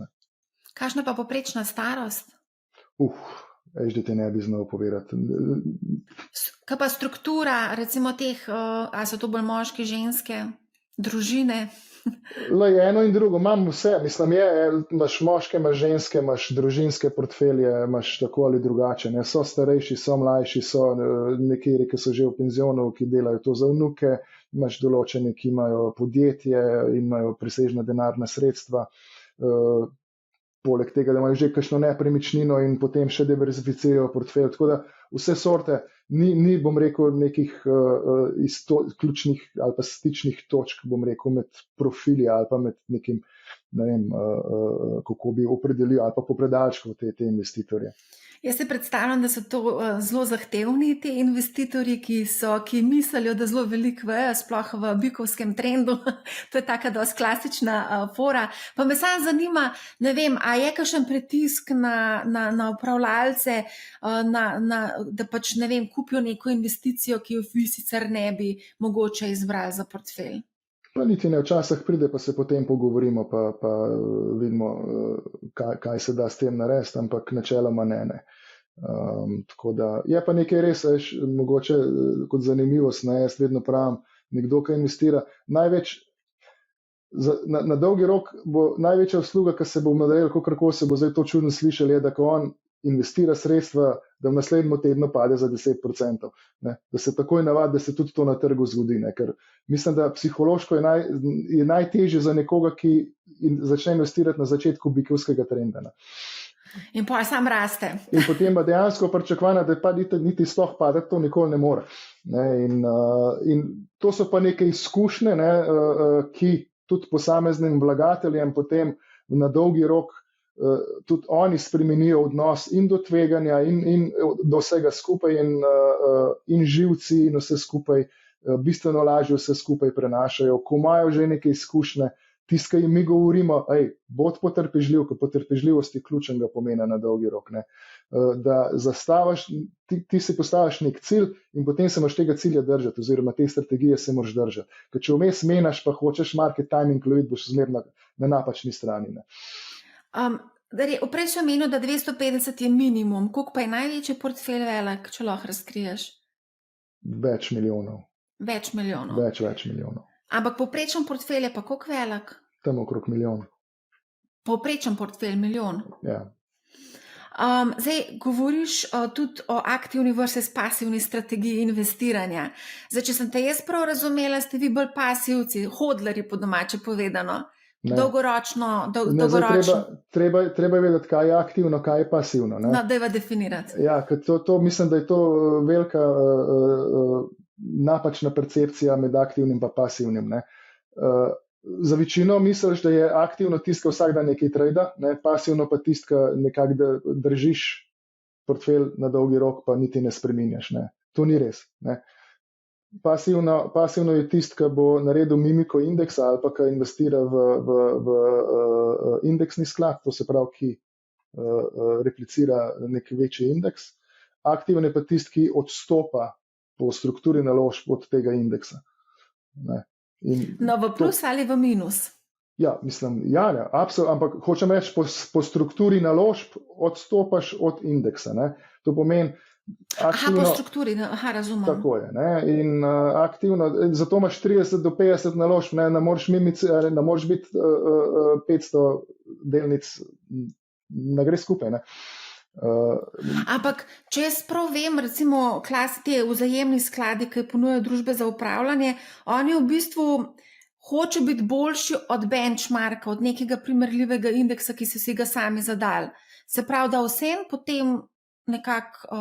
Kakšna pa povprečna starost? Da te ne bi znal povedati. Kaj pa struktura, recimo teh, a so to bolj moški, ženske, družine? Eno in drugo, imam vse, mislim, imaš moške, imaš ženske, imaš družinske portfelje, imaš tako ali drugače, so starejši, so mlajši, so nekateri, ki so že v penzionu, ki delajo to za vnuke, imaš določene, ki imajo podjetje in imajo presežna denarna sredstva, poleg tega, da imajo že kakšno nepremičnino in potem še diverzificirajo portfelj. Tako da vse sorte, ni bom rekel, nekih ključnih ali pa stičnih točk, bom rekel, med profili ali pa med nekim, ne vem, kako bi opredelil, ali pa po predalčku te investitorje. Jaz se predstavljam, da so to zelo zahtevni ti investitorji, ki mislijo, da zelo veliko vejo, sploh v bikovskem trendu. To je taka dosti klasična fora. Pa me samo zanima, ne vem, a je kakšen pritisk na upravljalce, da pač, ne vem, kupijo neko investicijo, ki jo vi sicer ne bi mogoče izbrali za portfelj? Pa niti ne, včasih pride, pa se potem pogovorimo, pa vidimo, kaj se da s tem narediti, ampak načeloma ne. Tako da je pa nekaj res, mogoče kot zanimivost, jaz vedno pravim, nekdo, ki investira, na dolgi rok bo največja usluga, ki se bo naredila, kakorkoli se bo zdaj to čudno slišali, je, da ko on investira sredstva, da v naslednjem tednu pade za 10%. Da se takoj navadi, da se tudi to na trgu zgodi. Ker mislim, da psihološko je najtežje za nekoga, ki začne investirati na začetku bikovskega trenda. In pa sam raste. In potem pa dejansko pričakovanja, da pa niti sploh padati, to nikoli ne more. In to so pa neke izkušnje, ki tudi posameznim vlagateljem potem na dolgi rok tudi oni spremenijo odnos in do tveganja in do vsega skupaj in živci in vse skupaj bistveno lažje vse skupaj prenašajo. Ko imajo že neke izkušnje, tisto, ki mi govorimo, bod potrpežljiv, ker potrpežljivost je ključnega pomena na dolgi rok. Da zastaviš, ti si postaviš nek cilj in potem se moraš tega cilja držati, oziroma te strategije se moraš držati. Ker če vmes menjaš, pa hočeš market timing loviti, boš zmerno na napačni strani. Prej si omenil, da 250 je minimum. Koliko pa je največji portfelj velik, če lahko razkriješ? Več milijonov. Več milijonov. Več milijonov. Ampak povprečen portfelj je pa koliko velik? Tam okrog milijon. Povprečen portfelj milijon? Ja. Zdaj, govoriš tudi o aktivni versus pasivni strategiji investiranja. Zdaj, če sem te jaz prav razumela, ste vi bolj pasivci, hodlerji po domače povedano. Dolgoročno. Treba je vedeti, kaj je aktivno, kaj je pasivno. No, dajva definirati. Ja, to mislim, da je to velika napačna percepcija med aktivnim pa pasivnim. Za večino misliš, da je aktivno tisto, vsak dan nekaj trada, pasivno pa tisto, nekako držiš portfelj na dolgi rok, pa niti ne spreminjaš. To ni res. Pasivno je tisto, ki bo naredil mimiko indeksa ali pa ki investira v indeksni sklad, to se pravi, ki replicira nek večji indeks. Aktivno je pa tisto, ki odstopa po strukturi naložb od tega indeksa. No, v plus ali v minus? Ja, mislim, absolutno, ampak hočem reči, po strukturi naložb odstopaš od indeksa. To pomeni, aktivno, po strukturi, razumem. Tako je. In aktivno, zato imaš 30 do 50 naložb, ne moreš biti 500 delnic, ne gre skupaj. Ampak, če jaz prav vem, recimo te vzajemni skladi, ki ponujajo družbe za upravljanje, oni v bistvu hoče biti boljši od benchmarka, od nekega primerljivega indeksa, ki so si ga sami zadali. Se pravi, da vsem potem nekako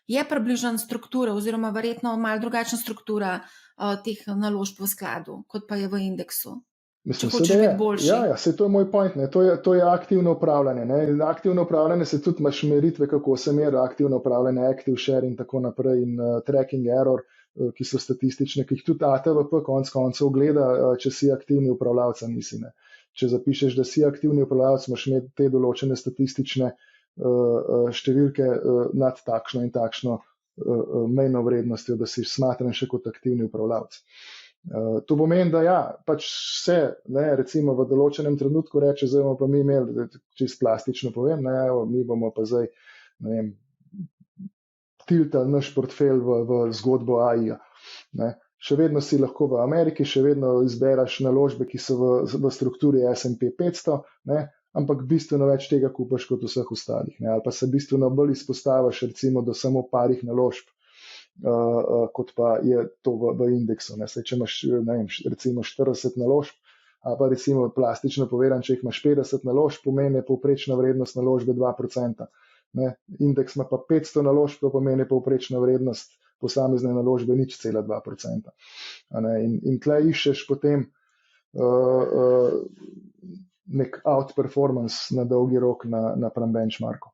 je približna struktura oziroma verjetno malo drugačna struktura teh naložb v skladu, kot pa je v indeksu. Mislim, to je moj point. To je aktivno upravljanje. Aktivno upravljanje se tudi imaš meritve, kako se meri aktivno upravljanje, active share in tako naprej in tracking error, ki so statistične, ki jih tudi ATVP konec koncev gleda, če si aktivni upravljavca nisi. Če zapišeš, da si aktivni upravljavc, imaš imeti te določene statistične številke nad takšno in takšno mejno vrednostjo, da si smatran še kot aktivni upravljavc. To pomeni, da pač vse, recimo v določenem trenutku reče, zdaj bomo pa mi imeli, čisto plastično povem, mi bomo pa zdaj, tiltali naš portfelj v zgodbo AI-ja. Še vedno si lahko v Ameriki, še vedno izberaš naložbe, ki so v strukturi S&P 500, ampak bistveno več tega kupaš kot vseh ostalih. Ali pa se bistveno bolj izpostaviš recimo do samo parih naložb, kot pa je to v indeksu. Če imaš recimo 40 naložb, ali pa recimo plastično povedano, če jih imaš 50 naložb, pomeni povprečna vrednost naložbe 2%. Ne? Indeks ima pa 500 naložb, to pomeni povprečna vrednost posamezne naložbe 0,2%. In tle iščeš potem nek outperformance na dolgi rok napram benchmarku.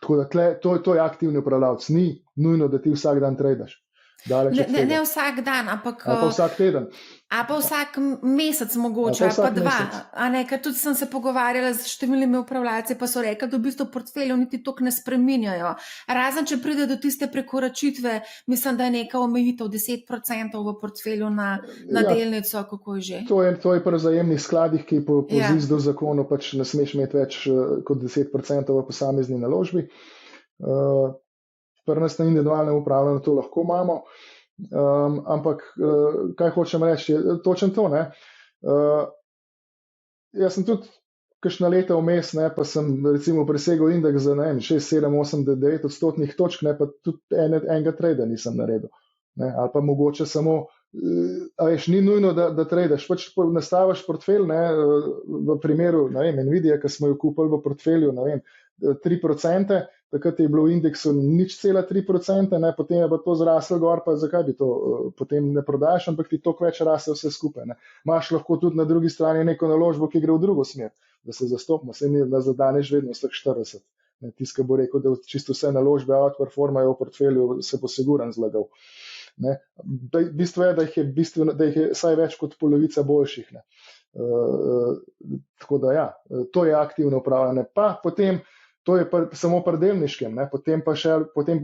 Tako da to je aktivni upravljavec. Ni nujno, da ti vsak dan tradaš. Ne vsak dan, ampak pa vsak teden. A pa vsak mesec mogoče, pa dva. Ker tudi sem se pogovarjala z številnimi upravljalci, pa so rekli, da v bistvu portfeljev niti toliko ne spreminjajo. Razen, če pride do tiste prekoračitve, mislim, da je neka omejitev 10% v portfelju na delnico, kako je že. To je pri vzajemnih skladih, ki po ZISDU zakonu pač ne smeš imeti več kot 10% v posamezni naložbi. Pri nas na individualnem upravljanju to lahko imamo, ampak kaj hočem reči, je točno to. Ne? Jaz sem tudi kakšna leta vmes, pa sem recimo presegel indeks za 6, 7, 8, 9 odstotnih točk, pa tudi enega trada nisem naredil. Ne? Ali pa mogoče samo, ni nujno, da tradaš, pač nastaviš portfelj, v primeru Nvidia, ki smo jo kupili v portfelju, 3%, takrat je bilo v indeksu 0,3%, potem je pa to zraslo gor, pa zakaj bi to potem ne prodajaš, ampak ti toliko več raste vse skupaj. Imaš lahko tudi na drugi strani neko naložbo, ki gre v drugo smer, da se zastopimo, se ni na zadaneš vedno vseh 40. Tiska bo rekel, da čisto vse naložbe outperformajo v portfelju, se bo siguran zlagal. Bistvo je, da jih je vsaj več kot polovica boljših. Tako da ja, to je aktivno upravljanje. Pa potem to je samo pri delniškem, potem pa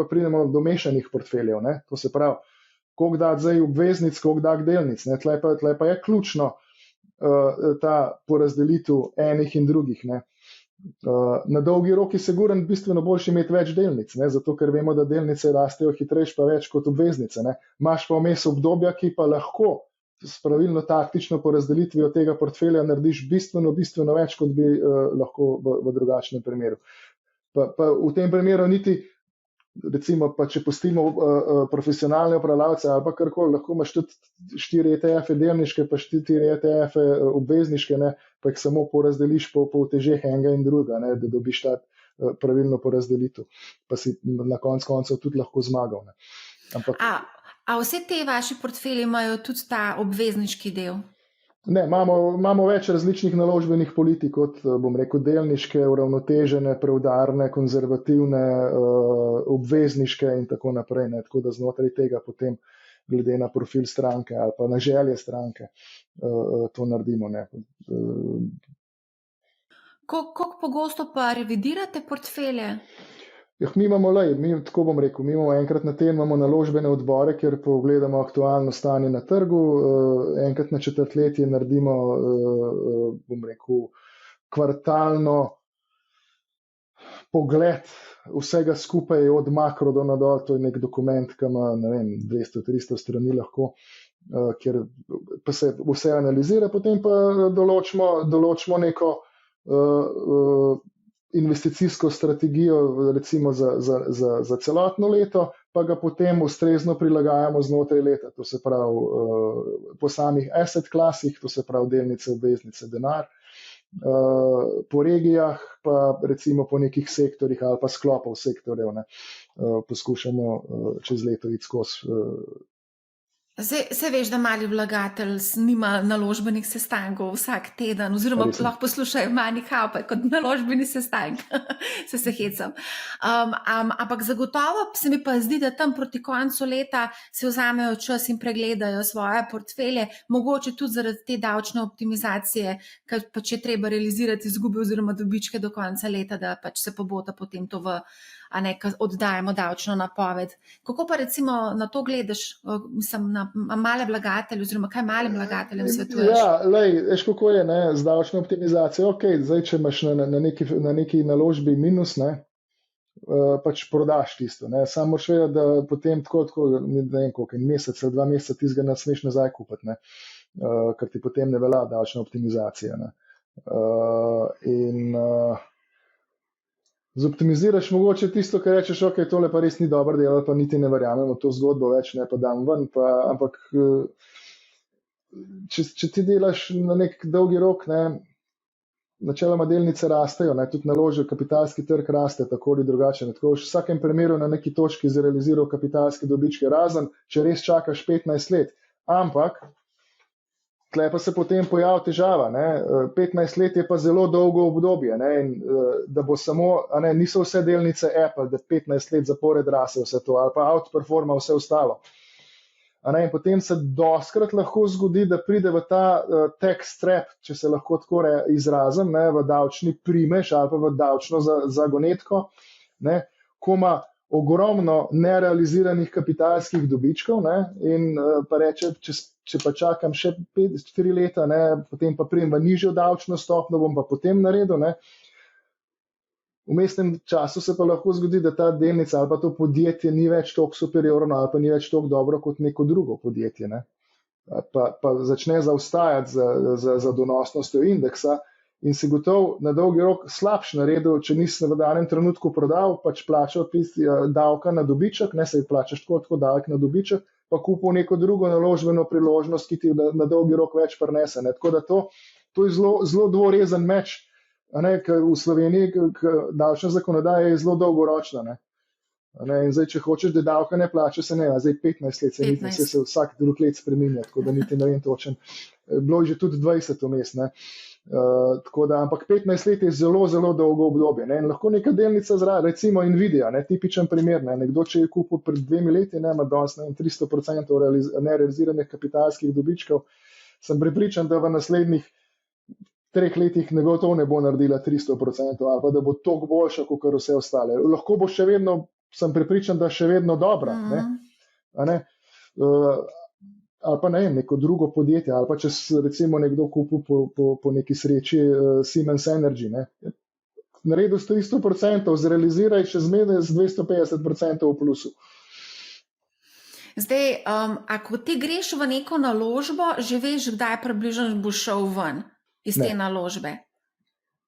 pridemo do mešanih portfeljev. To se pravi, koliko dati zdaj obveznic, koliko dati delnic. Tle pa je ključno ta porazdelitev enih in drugih. Na dolgi rok je siguren bistveno boljši imeti več delnic, zato ker vemo, da delnice rastejo hitrejš pa več kot obveznice. Imaš pa vmes obdobja, ki pa lahko s pravilno taktično porazdelitvijo tega portfelja narediš bistveno več, kot bi lahko v drugačnem primeru. Pa v tem primeru niti, recimo, pa če pustimo profesionalne upravljavce ali pa karkoli, lahko imaš tudi 4 ETF-e delniške, pa 4 ETF-e obvezniške, pa jih samo porazdeliš po utežeh enega in druga, da dobiš ta pravilno porazdelitev, pa si na koncu tudi lahko zmagal. Ampak, a vse te vaši portfelji imajo tudi ta obvezniški del? Ne, imamo več različnih naložbenih politik, kot bom rekel delniške, uravnotežene, preudarne, konzervativne, obvezniške in tako naprej. Tako da znotraj tega potem glede na profil stranke ali pa na želje stranke to naredimo. Koliko pogosto pa revidirate portfelje? Mi imamo tako bom rekel, mi imamo enkrat na teden naložbene odbore, kjer pogledamo aktualno stanje na trgu, enkrat na četrtletje naredimo, bom rekel, kvartalno pogled vsega skupaj od makro do nadol, to je nek dokument, ki ima 200-300 strani lahko, kjer pa se vse analizira, potem pa določimo neko investicijsko strategijo recimo za celotno leto, pa ga potem ustrezno prilagajamo znotraj leta, to se pravi po samih asset klasih, to se pravi delnice, obveznice, denar, po regijah, pa recimo po nekih sektorjih ali pa sklopov sektorjev, poskušamo čez leto iti skozi. Se veš, da mali vlagatelj nima naložbenih sestankov vsak teden, oziroma lahko poslušajo Money Hub kot naložbeni sestank, se hecam. Ampak zagotovo se mi pa zdi, da tam proti koncu leta si vzamejo čas in pregledajo svoje portfelje, mogoče tudi zaradi te davčne optimizacije, ker pač je treba realizirati izgube oziroma dobičke do konca leta, da pač se pobota potem to oddajemo davčno napoved. Kako pa recimo na to gledaš, mislim, na male vlagatelje, oziroma kaj malim vlagateljem svetuješ? Ja, veš kako je, z davčno optimizacijo. Zdaj, če imaš na neki naložbi minus, pač prodaš tisto. Samo moraš vedeti, da potem tako, ne vem koliko, en mesec ali 2 meseca tistega ne smeš nazaj kupiti, ker ti potem ne velja davčna optimizacija. Zoptimiziraš mogoče tisto, kar rečeš, tole pa res ni dobro delo, pa niti ne verjamem v to zgodbo več, pa dam ven, ampak če ti delaš na nek dolgi rok, ne, načeloma delnice rastejo, ne, tudi naložbe, kapitalski trg raste tako ali drugače. Ne, tako v vsakem primeru na neki točki zrealiziral kapitalske dobičke, razen če res čakaš 15 let. Ampak tle pa se potem pojavi težava. Ne, 15 let je pa zelo dolgo obdobje. Ne, in, da bo samo, niso vse delnice Apple, da 15 let zapored rase vse to, ali pa outperforma vse ostalo. In potem se doskrat lahko zgodi, da pride v ta tax trap, če se lahko tako izrazim, ne, v davčni primež ali pa v davčno zagonetko, ne, ko ima ogromno nerealiziranih kapitalskih dobičkov, ne, in pa reče, če pa čakam še 4 leta, ne, potem pa pridem v nižjo davčno stopnjo, bom pa potem naredil. Ne. V mestnem času se pa lahko zgodi, da ta delnica ali pa to podjetje ni več toliko superiorno ali pa ni več toliko dobro kot neko drugo podjetje. Ne. Pa začne zaostajati za donosnostjo indeksa in si gotov na dolgi rok slabš naredil, če nisi v danem trenutku prodal, pač plačal davka na dobiček, ne se plačaš tako davek na dobiček, pa kupil neko drugo naložbeno priložnost, ki ti na dolgi rok več prinese. Ne. Tako da to je zelo dvorezen meč. V Sloveniji davčna zakonodaja je zelo dolgoročna. Ne? In zdaj, če hočeš, da davka ne plača, se ne, zdaj 15 let, se vsak drug let spreminja, tako da niti ne vem točen. Bilo je že tudi 20 vmes. Ampak 15 let je zelo, zelo dolgo obdobje. Ne? In lahko neka delnica recimo Nvidia, ne? Tipičen primer. Ne? Nekdo, če je kupil pred 2 leti, ima danes 300% nerealiziranih kapitalskih dobičkov, sem prepričan, da v naslednjih 3 letih negotovo ne bo naredila 300%, ali pa da bo toliko boljša, kot vse ostale. Lahko bo še vedno, sem prepričan, da še vedno dobra. Ne? Ali pa ne vem, neko drugo podjetje, ali pa če recimo nekdo kupil po neki sreči Siemens Energy. Ne? Naredil s 300%, zrealiziraj še zmeraj z 250% v plusu. Zdaj, ako ti greš v neko naložbo, že veš, kdaj približno boš šel ven iz te naložbe?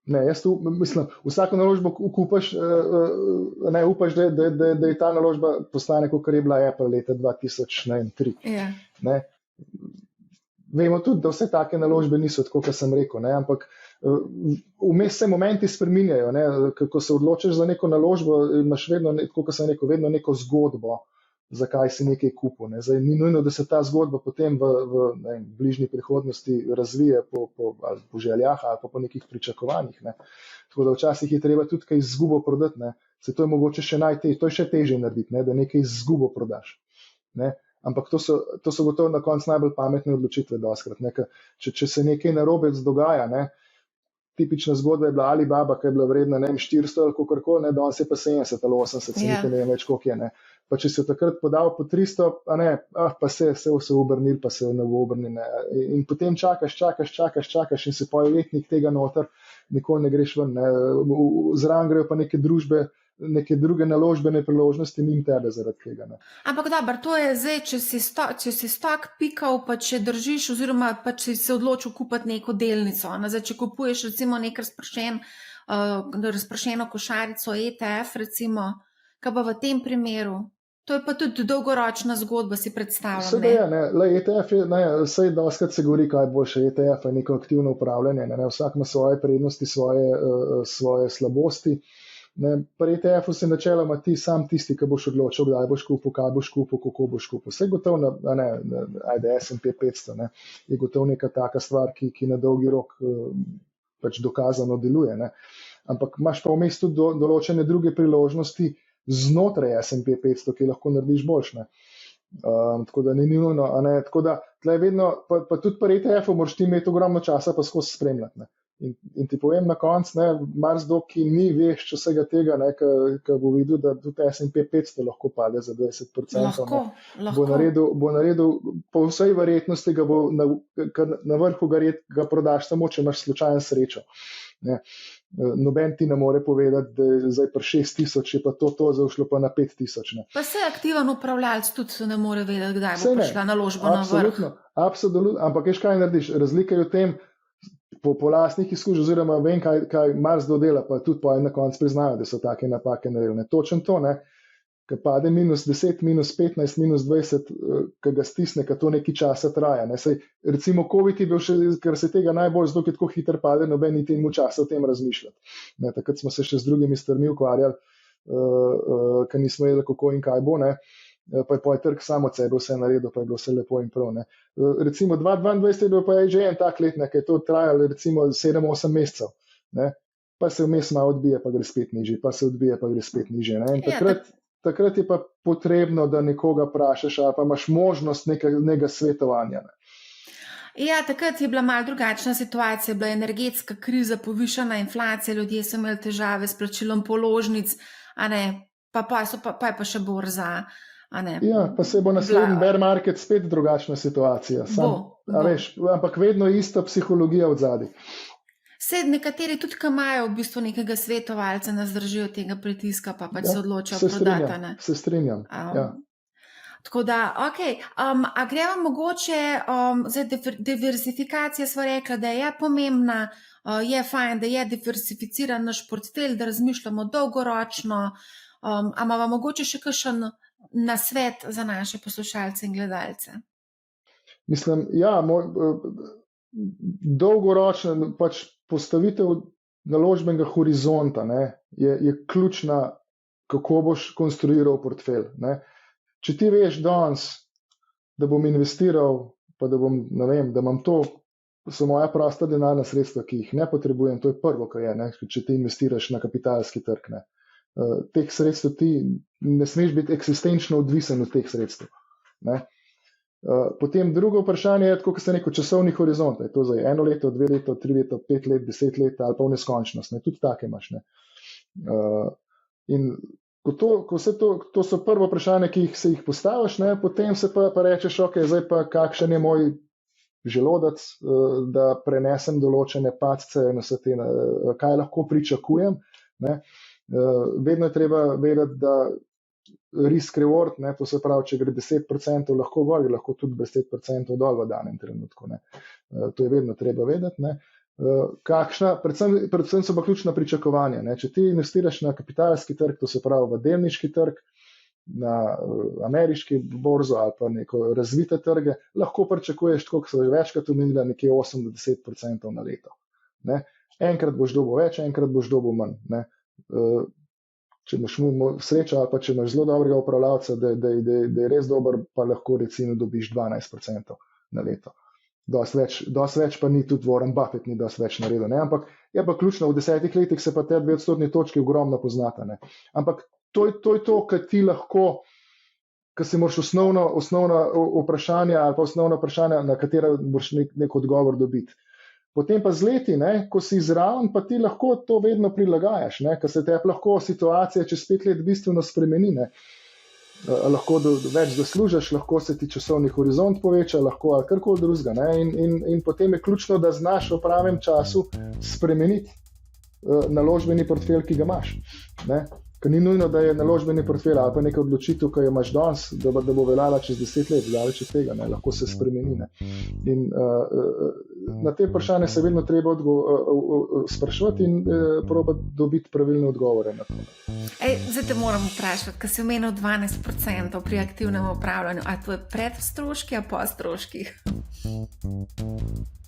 Ne, jaz mislim, vsako naložbo kupaš, ne upaš, da je ta naložba postane, kot je bila Apple leta 2003. Ja. Ne. Vemo tudi, da vse take naložbe niso tako, kot sem rekel, ne, ampak vmes se momenti spreminjajo. Ne, ko se odločiš za neko naložbo, imaš vedno, kot sem rekel, vedno neko zgodbo, zakaj si nekaj kupil. Ne. Zdaj, ni nujno, da se ta zgodba potem v bližnji prihodnosti razvije ali po željah ali pa po nekih pričakovanjih. Ne. Tako da včasih je treba tudi kaj izgubo prodati. Ne. Se to je mogoče to je še težje narediti, ne, da nekaj izgubo prodaš. Ne. Ampak to so gotovo na koncu najbolj pametne odločitve doskrat. Ne. Če se nekaj narobe dogaja, ne, tipična zgodba je bila Alibaba, ki je bila vredna 400 ali kakorkoli, danes je pa 70 ali 80, ne vem več, koliko je. Ne. Pa če se takrat podal po 300, pa se obrnil, pa se ne bo obrnil. In potem čakaš in se poje letnik tega noter, nikoli ne greš ven. Ne. Zraven grejo pa neke družbe, neke druge naložbene priložnosti mimo tebe zaradi tega. Ne. Ampak dobro, to je zdaj, če si stok pikal, pa če držiš oziroma pa če si se odločil kupiti neko delnico. Zdaj, če kupuješ recimo nek razpršeno košarico ETF, recimo, kaj pa v tem primeru? To je pa tudi dolgoročna zgodba, si predstavljam. Seveda je, ne. ETF je, vsej doskrat se govori, kaj je boljše. ETF je neko aktivno upravljanje, ne. Vsak ima svoje prednosti, svoje slabosti. Pri ETF-u si načeloma ti sam tisti, ki boš odločil, kdaj boš kupil, kaj boš kupil, kako boš kupil. Vse je gotovo, S&P 500, ne, je gotovo neka taka stvar, ki na dolgi rok pač dokazano deluje. Ne. Ampak imaš pa vmes tudi določene druge priložnosti znotraj S&P 500, ki lahko narediš boljš. Tako da ni nujno. Tako da tle vedno, pa tudi pri ETF-u moraš ti imeti ogromno časa pa skozi spremljati. Ne. In ti povem na koncu, marsikdo, ki ni vešč vsega tega, ki bo videl, da tudi S&P 500 lahko pade za 20%. Lahko. Bo naredil, po vsej verjetnosti ga bo na vrhu ga prodaš samo, če imaš slučajen srečo. Ne. Noben ti ne more povedati, da je zdaj pri 6.000, je pa to zdaj šlo pa na 5.000. Pa se aktiven upravljalec tudi ne more vedeti, kdaj bo prišla naložba na vrh. Absolutno, ampak veš, kaj narediš? Razlika je v tem, po lastnih izkušnjah, oziroma vem, kaj marsikdo dela, pa tudi na koncu priznajo, da so take napake naredili. Točno to, ne. ki pade -10, -15, -20, ki ga stisne, ki to nekaj časa traja. Ne. Sej, recimo COVID je bil še, ker se tega najbolj, zato je tako hitro pade, noben niti mu časa o tem razmišljati. Ne, takrat smo se še z drugimi stvarmi ukvarjali, ker nismo vedeli, kako in kaj bo, ne. Pa je trg samo od sebe vse naredil, pa je bilo vse lepo in prav. Ne. Recimo 2022 je bil pa že en tak let, ki je to trajalo recimo 7-8 mesecev. Ne. Pa se vmes malo odbije, pa gre spet nižje, pa se odbije, pa gre spet nižje. Ne. In takrat je pa potrebno, da nekoga vprašaš ali pa imaš možnost nekega svetovanja. Ne. Ja, takrat je bila malo drugačna situacija, bila je energetska kriza, povišana inflacija, ljudje so imeli težave s plačilom položnic, a ne, pa je pa še borza. Ja, pa se bo naslednji bear market spet drugačna situacija. Ampak vedno ista psihologija od zadaj. Nekateri tudi, ki imajo v bistvu nekega svetovalca, nas držijo tega pritiska, pa pač se odločajo prodati. Se strinjam. Ja. Tako da, ok, a greva mogoče, za diversifikacijo smo rekli, da je pomembna, je fajn, da je diversificiran naš portfelj, da razmišljamo dolgoročno, a imamo mogoče še kakšen nasvet za naše poslušalce in gledalce? Mislim, ja, dolgoročno pač postavitev naložbenega horizonta, ne, je ključna, kako boš konstruiral portfelj. Ne. Če ti veš danes, da bom investiral, pa da bom, ne vem, da imam to, so moja prosta denarna sredstva, ki jih ne potrebujem, to je prvo, kar je, ne, če ti investiraš na kapitalski trg. Ne. Teh sredstev ti ne smeš biti eksistenčno odvisen od teh sredstev. Ne. Potem drugo vprašanje je, tako kot ste rekel, časovni horizont. Je to za 1 leto, 2 leto, 3 leto, 5 let, 10 let ali pa v neskončnost. Ne. Tudi take imaš. Ne. In ko vse to so prvo vprašanje, ki se jih postaviš, ne, potem se pa rečeš, ok, zdaj pa kakšen je moj želodec, da prenesem določene padce, kaj lahko pričakujem. Ne. Vedno je treba vedeti, da risk reward, ne, to se pravi, če gre 10% lahko gor, lahko tudi 10% dol v danem trenutku. Ne. To je vedno treba vedeti. Ne. Predvsem so pa ključna pričakovanja. Ne. Če ti investiraš na kapitalski trg, to se pravi v delniški trg, na ameriški borzo ali pa neko razvite trge, lahko pričakuješ, tako kot so večkrat omenila, nekje 8-10% na leto. Ne. Enkrat boš dobil več, enkrat boš dobil manj. Ne. Če imaš srečo ali pa če imaš zelo dobrega upravljavca, da je res dober, pa lahko recimo dobiš 12% na leto. Dosti več pa ni, tudi Warren Buffett ni dosti več naredil. Ne? Ampak je pa ključno, v 10 letih se pa te 2 odstotni točki ogromno poznata. Ne? Ampak to je to, kar ti lahko, kar si moraš osnovna vprašanja ali pa osnovna vprašanja, na katera boš nek odgovor dobiti. Potem pa z leti, ne, ko si zraven, pa ti lahko to vedno prilagajaš, ne, ker se te lahko situacija čez 5 let bistveno spremeni. Ne. Lahko več zaslužiš, lahko se ti časovni horizont poveča, lahko ali karkoli drugega. Ne, in potem je ključno, da znaš v pravem času spremeniti naložbeni portfelj, ki ga imaš. Ne. Ker ni nujno, da je naložbeni portfelj ali pa neka odločitev, ki jo imaš danes, da bo veljala čez 10 let, daleč od tega, ne, lahko se spremeni. Ne. In na te vprašanje se vedno treba spraševati in probati dobiti pravilne odgovore na to. Zdaj te moram vprašati, ker si omenil 12% pri aktivnem upravljanju, a to je pred stroški ali po stroških?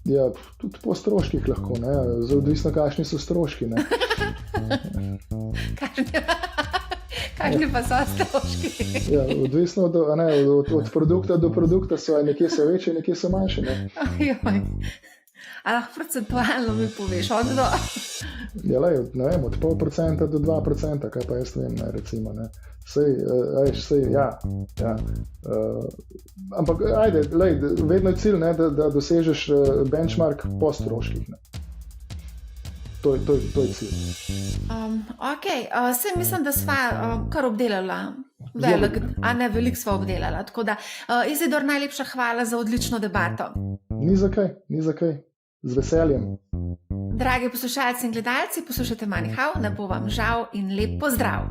Ja, tudi po stroških lahko, ne, odvisno kakšni so stroški. Ne. Kakšni pa so stroški? Ja, odvisno od produkta do produkta so, nekje so večje, nekje so manjše. Ne. A lahko procentualno mi poveš? Ja, ne vem, od 0,5% do 2%, kaj pa jaz vem, ne, recimo. Ne. Ja. Ampak ajde, vedno je cilj, ne, da dosežeš benchmark po stroških. Ne. To je cilj. Ok, mislim, da sva kar obdelala. Veliko sva obdelala. Tako da, Izidor, najlepša hvala za odlično debato. Ni za kaj. Z veseljem. Dragi poslušalci in gledalci, poslušajte Money How, ne bo vam žal in lep pozdrav.